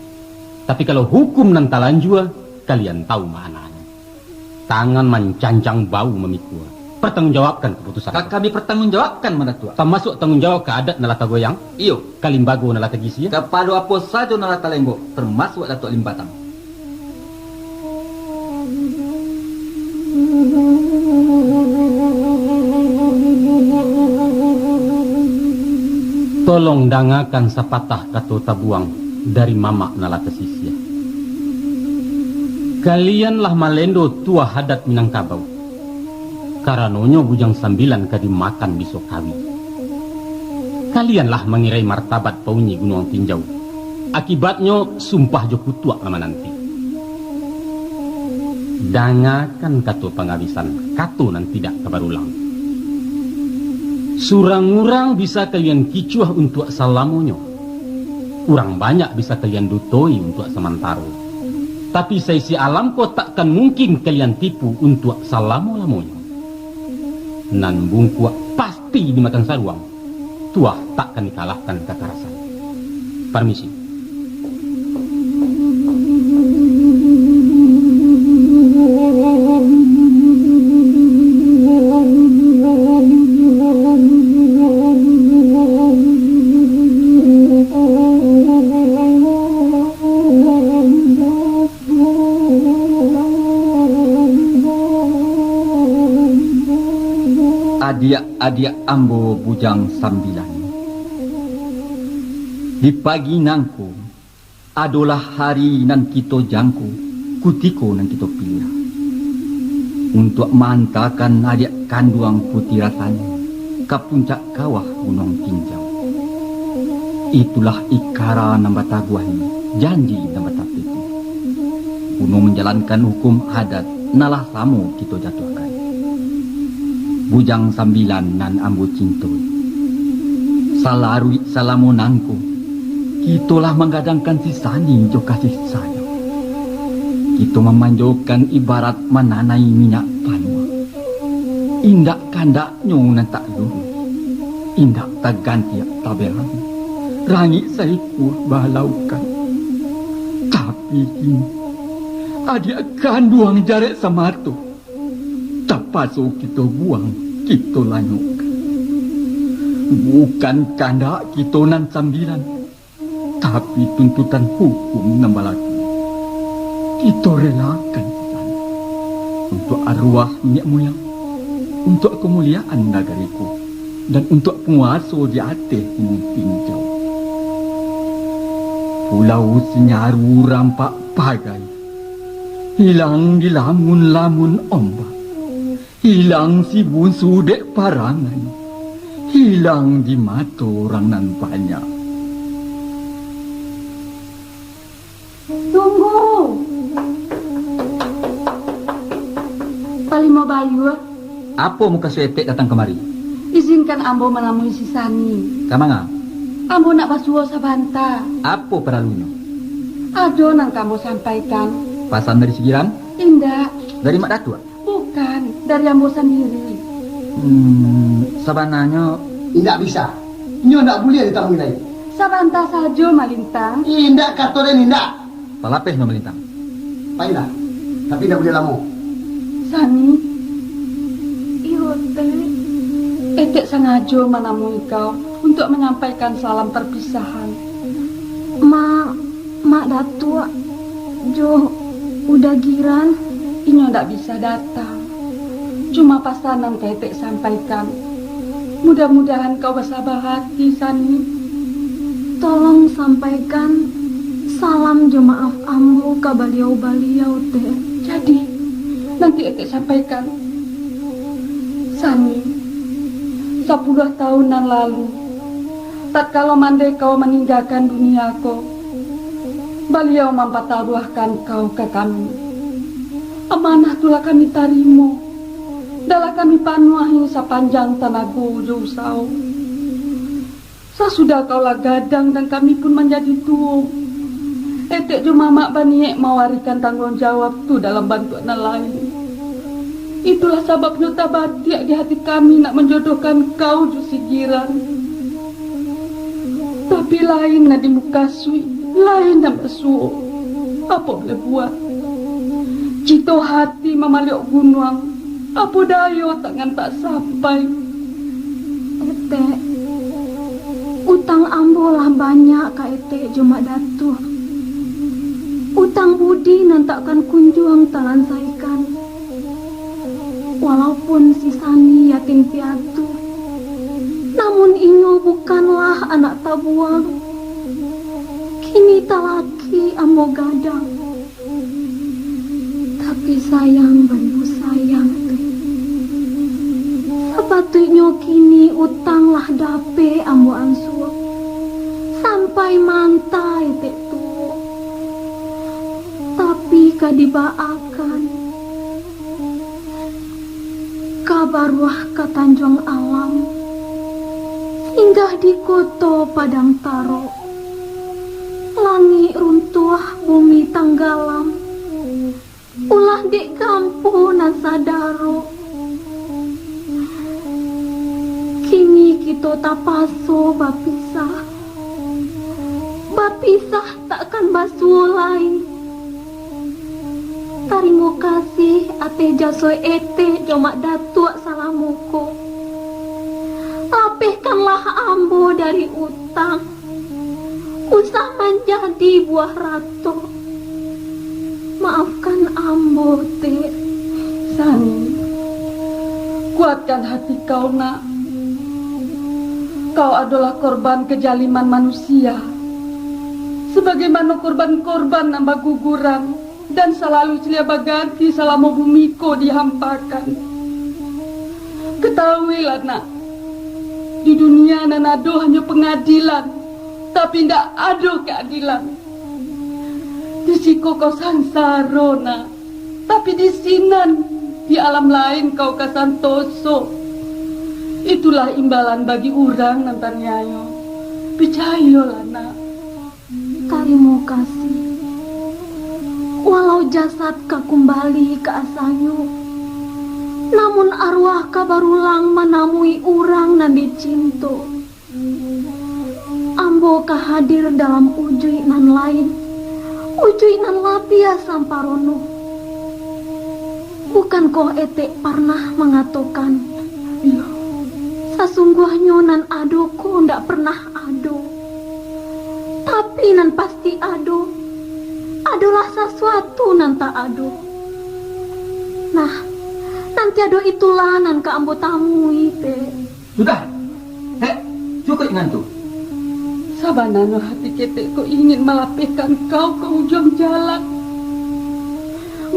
Tapi kalau hukum nan talanjua, kalian tahu maknanya. Tangan mencancang bau memikul. Pertanggungjawabkan keputusan. Kami pertanggungjawabkan, Mak Datuk. Termasuk tanggungjawab ke adat nalata goyang. Iyo. Kalimbago nalata gisi. Kepada apa saja nalata lenggo, termasuk Datuk Limbatang. Tolong dangakan sepatah kata tabuang dari mamak nalata sisia. Kalianlah malendo tua hadat Minangkabau. Karanonyo bujang 9 kadi makan biso kawi. Kalianlah mengirai martabat paunyi Gunung Tinjau. Akibatnya sumpah Joko tua lama nanti. Dangakan katu pengabisan, katu nan tidak kebarulang. Surang-urang bisa kalian kicuah untuk salamonyo. Urang banyak bisa kalian dutoi untuk sementara. Tapi saisi alam ko takkan mungkin kalian tipu untuk salamo-lamonyo. Nan bungkua pasti dimakan saruang. Tuah takkan dikalahkan kekerasan. Permisi. Adik ambo bujang 9. Di pagi nangku adalah hari nan kita jangku, kutiko nan kita pilih. Untuk mantakan adik kanduang putih rasanya ke puncak kawah Gunung Tinjau. Itulah ikara nambata guahi, janji nambata piti. Gunung menjalankan hukum adat nalah samu kita jatuhkan. Bujang 9 nan ambo cintoi. Salarui salamonangku, kitolah menggadangkan sisani jo kasih sayang. Kito memanjokan ibarat menanai minyak panua. Indak kandaknya nan tak luru, indak tak ganti tak belang. Rangi saiku balaukan. Tapi kini adik kanduang jarek samatu. Tak pasu kita buang, kita lanyuk. Bukan kandak kita nan 9, tapi tuntutan hukum nambalaki. Kita relakan untuk arwah minyak moyang, untuk kemuliaan negariku, dan untuk penguasa di atas Gunung Tinjau. Pulau Senyaru rampak pagai, hilang di lamun-lamun ombak. Hilang si bunsu dek parangan, hilang di mata orang nan banyak. Tunggu. Palimo Bayu. Apa muka suetek datang kemari? Izinkan ambo menemui si Sani. Kamanga? Ambo nak basuo sabanta. Apa peralunya? Ado nang kamu sampaikan. Pasan dari Sigiran? Indah. Dari Mak Datua? Bukan, dari ambo sendiri. Sabananya tidak bisa. Nyo tidak boleh ditamui lagi. Sabanta saja Malintang. Indak katoren indak. Palapes no Malintang. Baiklah, tapi tidak boleh lama. Sani. Iyo teh. Etek sengaja menemui kau untuk menyampaikan salam perpisahan. Mak Datua, Jo udah giran. Inyo ndak bisa datang. Cuma pasanan ketek sampaikan. Mudah-mudahan kau bersabar hati, Sani. Tolong sampaikan salam jo maaf ambo ke baliau-baliau teh. Jadi, nanti etek sampaikan. Sani, 10 tahunan lalu, tatkala mandai kau meninggalkan duniaku, beliau mempataruhkan kau ke kami. Amanah tulah kami tarimo. Dalah kami panuahi sepanjang tanago jusau. Sesudah kaulah gadang dan kami pun menjadi tua. Etek cuma mak baniek mewarikan tanggung jawab tu dalam bantuan lain. Itulah sebabnya tabatiak di hati kami nak menjodohkan kau Jusigiran. Tapi lain nak di muka sui, lain nak bersuo. Apa boleh buat? Cito hati memaliok gunung, apa dayo tangan tak sampai. Ete, utang ambo lah banyak ka ete cuma datu. Utang budi nan takkan kunjung talan saikan. Walaupun si Sani yatim piatu, namun inyo bukanlah anak tabuang. Kini talaki ambo gadang. Tapi sayang banyu sayang teh. Sepatutnya kini utanglah dape ambo ansur. Sampai mantai teh tuh. Tapi kadibaakan. Kabarwah ke Tanjung Alam. Singgah di koto Padang Taro. Langit runtuh bumi tanggalam. Ulah di kampung nan sadaro. Kini kita tapaso bapisah. Bapisah takkan basulai. Tarimo kasih ate jaso ete jomak datuk salamuko. Lapehkanlah ambo dari utang. Usah menjadi buah ratu. Maafkan ambo teh. Sani, kuatkan hati kau nak. Kau adalah korban kejaliman manusia. Sebagaimana korban-korban nambah guguran dan selalu celia baganti selama bumiko dihampakan. Ketahuilah nak, di dunia nan ado hanya pengadilan, tapi tidak ada keadilan. Di siko kau sangsaro nak, tapi di sinan, di alam lain kau kasantoso. Itulah imbalan bagi orang nantanyayo. Percayalah nak. Terima kasih. Walau jasad ka kembali ke asalnya, namun arwah ka barulang menamui orang nan dicinto. Ambo ka hadir dalam ujui nan lain, ujui nan lapia samparono. Bukan kau etek pernah mengatakan, sesungguhnya nan ado ko ndak pernah ado. Tapi nan pasti ado adalah sesuatu nan tak ado. Nah, nanti ado itulah nan ka ambo tamui teh. Sudah. Cukup dengan tu. Sabanano hati ketek kau ingin melapihkan kau ke ujung jalan.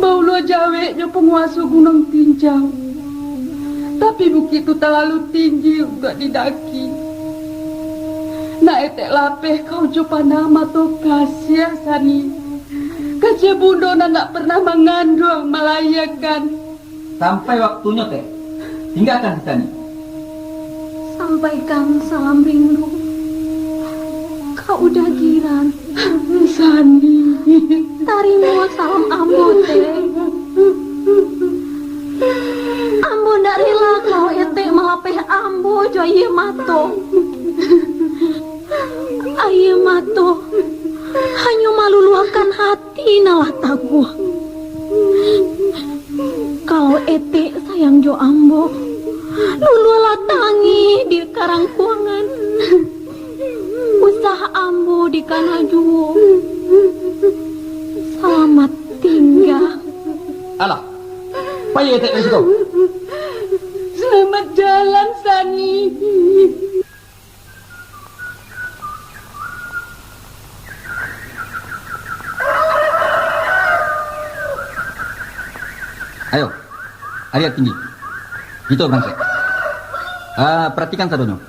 Baulo jaweknya penguasa Gunung Tinjau. Tapi bukit itu terlalu tinggi untuk didaki. Nak etek lapeh kau coba nama tu kasih Sani. Kasih bundo nak pernah mengandung melayakan. Sampai waktunya teh. Tinggalkan Sani. Sampaikan salam rindu. Kau udah giran. Sani. Tarimo salam ambo teh. Ambo ndak rela kau etek melapeh ambo jo ieu mato. Aye mato hanya maluluakan hati nalah taguh. Kalau ete sayang jo ambo, lululah tangi di karang kuangan. Usah ambo di kana juo. Selamat tinggal. Alah, payah ete resiko. Selamat jalan Sani. Ayo, Arya tinggi. Kita berangkat. Perhatikan sadonyo.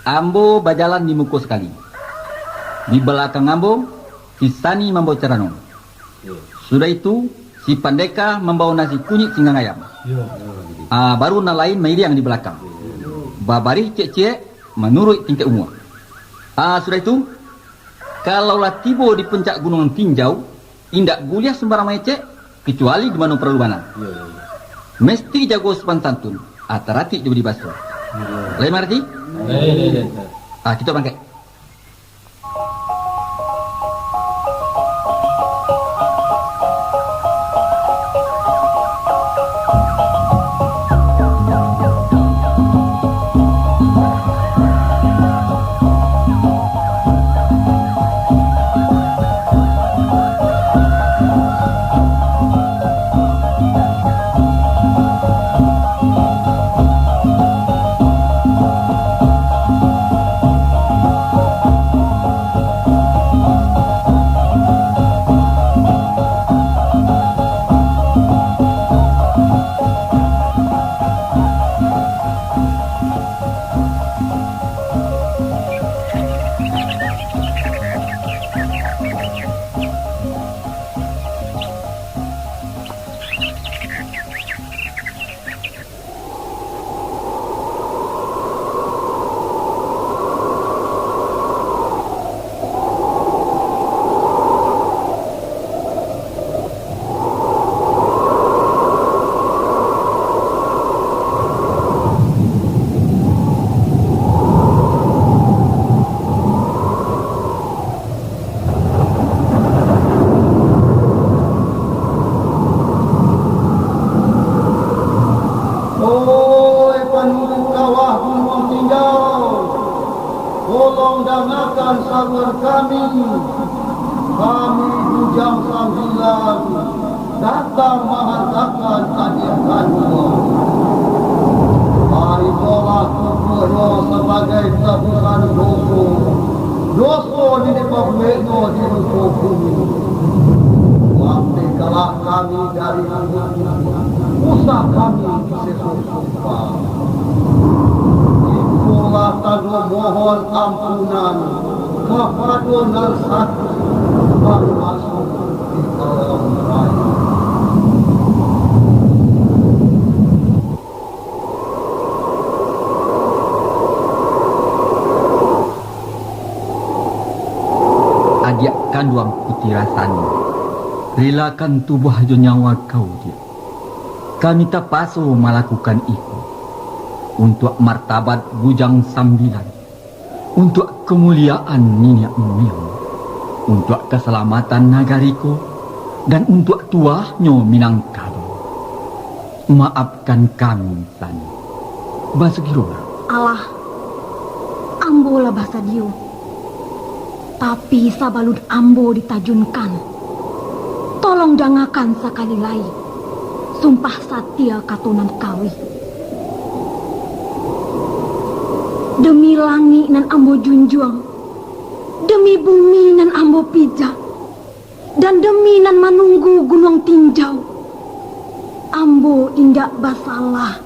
Ambo berjalan di muko sekali. Di belakang Ambo, si Sani membawa cerano. Sudah itu, si Pandeka membawa nasi kunyit singgang ayam. Baru na lain Mairiang di belakang. Babari cek-cek menurut tingkat umur. Sudah itu, kalaulah tiba di puncak Gunung Tinjau, indak guliah sembarang mecek, kecuali di mana perlu mana. Mesti jago sopan santun. Terhati juga di baso. Lain marti? Kita berangkat. pasukan saluran kami Bujang Sambilan datang menghantarkan kehadiranmu. Marilah tubuhnya sebagai tebusan dosa. Dosa di pabliknya di muka bumi. Wapikalah kami dari usah kami sesumpah. Itulah tanda mohon ampunan kepada Narsatu baru masuk di alam raya. Adik kandung Putih Rasani, relakan tubuh jo nyawa kau dia. Kami tak pasu melakukan itu untuk martabat Bujang Sambilan, untuk kemuliaan Niniak Miang, untuk keselamatan nagariku, dan untuk tuahnya Minangkabau. Maafkan kami, Sani. Basugirola. Allah, ambolah bahasa Dio. Tapi sabalud ambo ditajunkan. Tolong dangakan sekali lagi. Sumpah Satya katunan kawi. Demi langit nan ambo junjung, demi bumi nan ambo pijak, dan demi nan menunggu gunung tinjau, ambo indak basalah.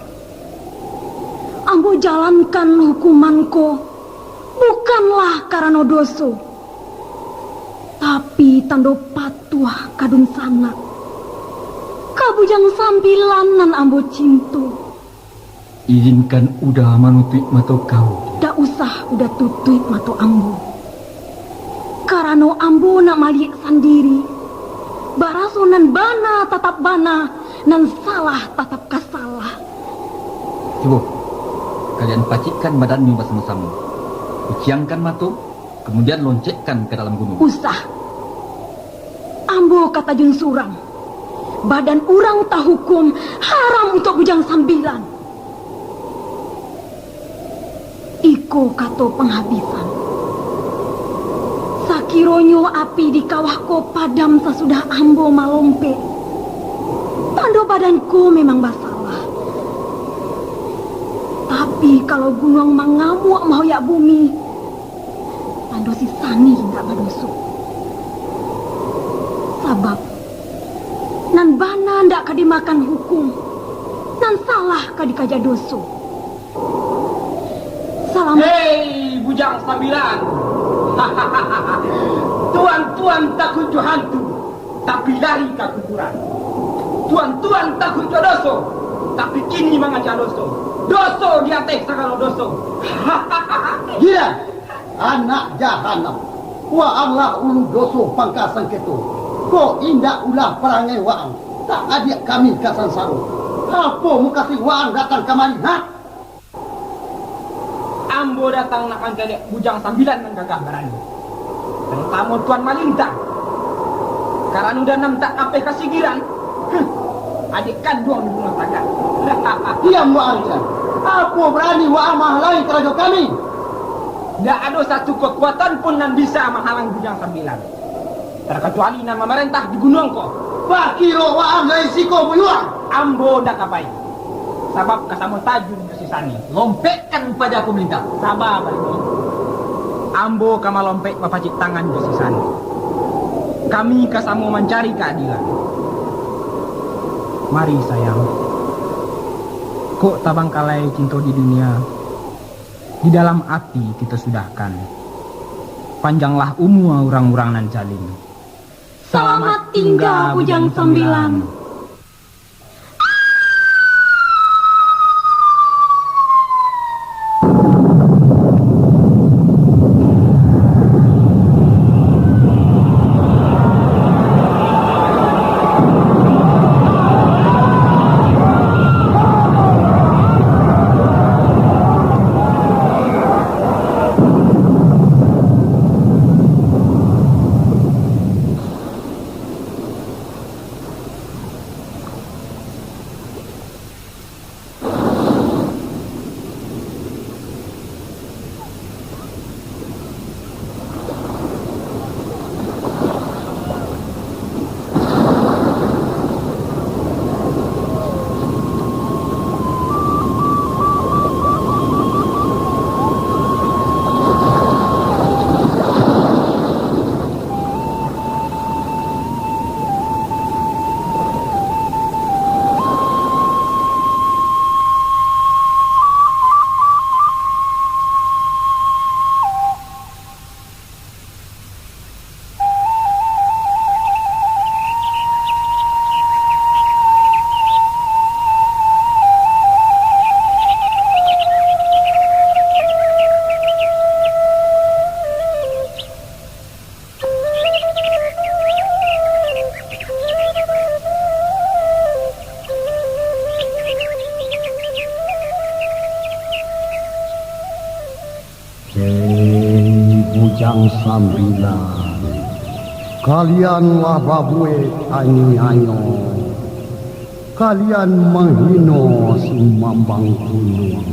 Ambo jalankan hukumanku bukanlah karena dosa, tapi tando patuah kadun sana. Kabujang Sambilan nan ambo cintu. Izinkan udah manutup mata kau. Dak usah udah tutup mata ambo. Karena ambo nak malik sendiri. Baraso nan bana tatap bana, nan salah tatap kasalah. Coba, kalian pacikkan badanmu bersama-sama. Uciangkan mata, kemudian loncekkan ke dalam gunung. Usah. Ambo kata jeung surang. Badan urang tak hukum haram untuk Bujang Sambilan. Iko kato penghabisan. Sakironyo api di kawahku padam sesudah ambo malompe. Tando badanku memang basalah. Tapi kalau gunung mengamuk mahoyak bumi, tando si Sani tidak berdosa. Sabab nan bana ndak kadimakan hukum, nan salah kadikaja dosa. Salam. Hei, Bujang Sambilan. Tuan-tuan takut jo hantu, tapi lari ke kuburan. Tuan-tuan takut jo dosa, tapi kini mengajar dosa. Dosa di atas segala dosa. Gila, anak jahanam. Wa Allah ulu dosa pangkasan ketu. Ko indak ulah perangai waang. Tak adik kami kasan saru. Apa mu kasih waang datang kemari, ha? Ambo datang nak menjadi Bujang Sambilan dan gagah berani. Terutama Tuan Malintang. Karena udah nam tak apa kasigiran. Adik kandung di rumah tangga. Diam waang dia. Apa berani waang menghalangi kerajaan kami? Tidak ada satu kekuatan pun yang bisa menghalang Bujang Sambilan. Terkecuali nama memerintah di gunung kok. Pakiro waang dari siko buyuang. Ambo ndak kapai. Sabab kasamu tajun ke sisani. Lompekkan pada aku minta. Sabar ini. Ambo kama lompek papacik tangan ke sisani. Kami kasamu mencari keadilan. Mari sayang. Kok tabang kalai cinta di dunia. Di dalam api kita sudahkan. Panjanglah umur orang-orang nan jalim. Selamat tinggal Bujang Sambilan. Bujang Sambilan, kalianlah babue anyo-anyo, kalian menghina Sumambang Gunung.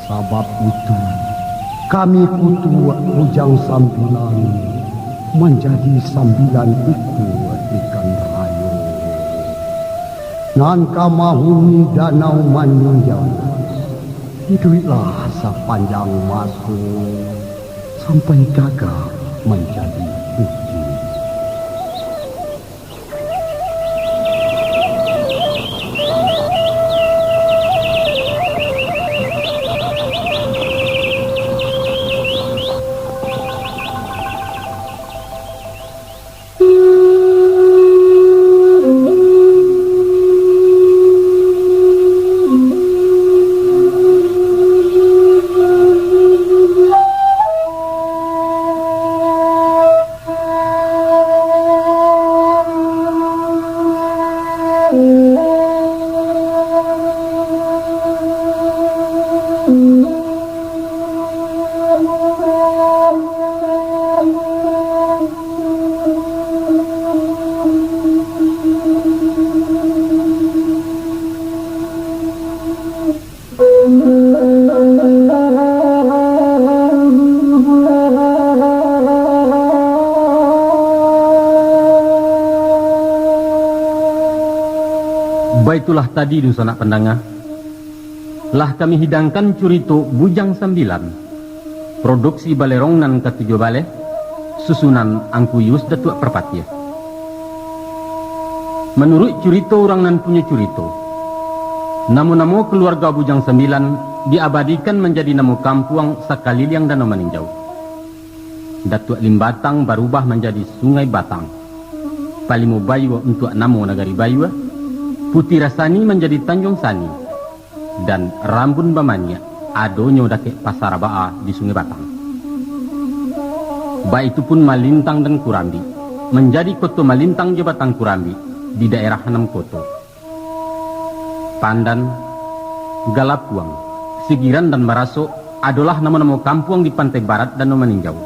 Sebab itu kami kutu Bujang Sambilan menjadi sambilan iku ikan rayu. Nan kamahuni danau maninjau, hiduplah sepanjang masuk sampai gagal menjadi bukti. Baitulah tadi dun sanak pendengar, lah kami hidangkan curito Bujang Sambilan, produksi Balerong nan ke-7 Baleh, susunan Angkuyus Datuk Perpatia. Menurut curito orang nan punya curito, namo-namo keluarga Bujang Sambilan diabadikan menjadi namo kampung Sakaliliang Danau Maninjau. Datuk Limbatang berubah menjadi Sungai Batang, Palimo Bayua untuk namo Nagari Bayua, Putih Rasani menjadi Tanjung Sani, dan Rambun Bamania adonyo dake Pasar Baa di Sungai Batang. Baik itu pun Malintang dan Kurambi menjadi Koto Malintang Jabatan Kurambi di daerah Hanam Koto. Pandan, Galapuang, Sigiran dan Maraso adalah nama-nama kampung di pantai barat Danau Maninjau.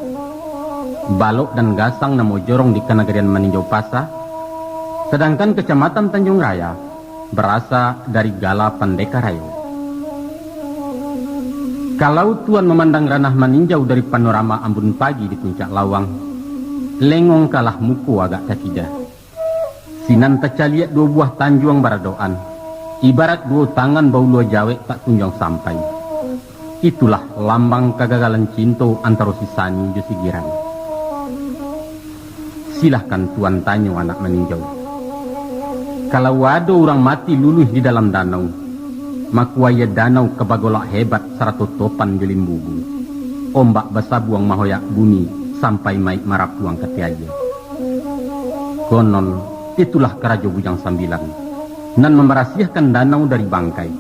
Balok dan Gasang namo jorong di Kanagarian Maninjau Pasa, sedangkan Kecamatan Tanjung Raya berasal dari Gala Pandekarayo. Kalau Tuan memandang ranah Maninjau dari panorama Ambon Pagi di puncak Lawang, lengong kalah muku agak takidah. Sinan tercaliat 2 buah tanjuang baradoan, ibarat 2 tangan bau lua jawe tak kunjung sampai. Itulah lambang kegagalan cinta antara si Sani dan si Giran. Silahkan Tuan tanya anak Maninjau. Kalau ada orang mati luluh di dalam danau, makuaya danau kebagolak hebat sarato topan jelim bubu. Ombak basabuang mahoyak bumi sampai maik marapuang ketiaja. Konon itulah kerajo Bujang Sambilan, nan memberasiahkan danau dari bangkai.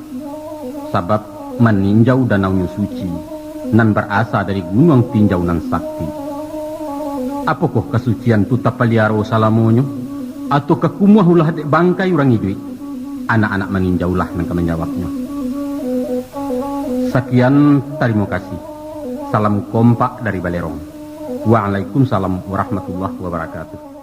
Sebab meninjau danaunya suci, nan berasal dari gunung tinjau nan sakti. Apakah kesucian tu tapaliaro salamonyo? Atau kekumuh ulah dek bangkai orang hidup? Anak-anak meninjaulah nang menjawabnya. Sekian, terima kasih. Salam kompak dari Balerong. Waalaikumsalam warahmatullahi wabarakatuh.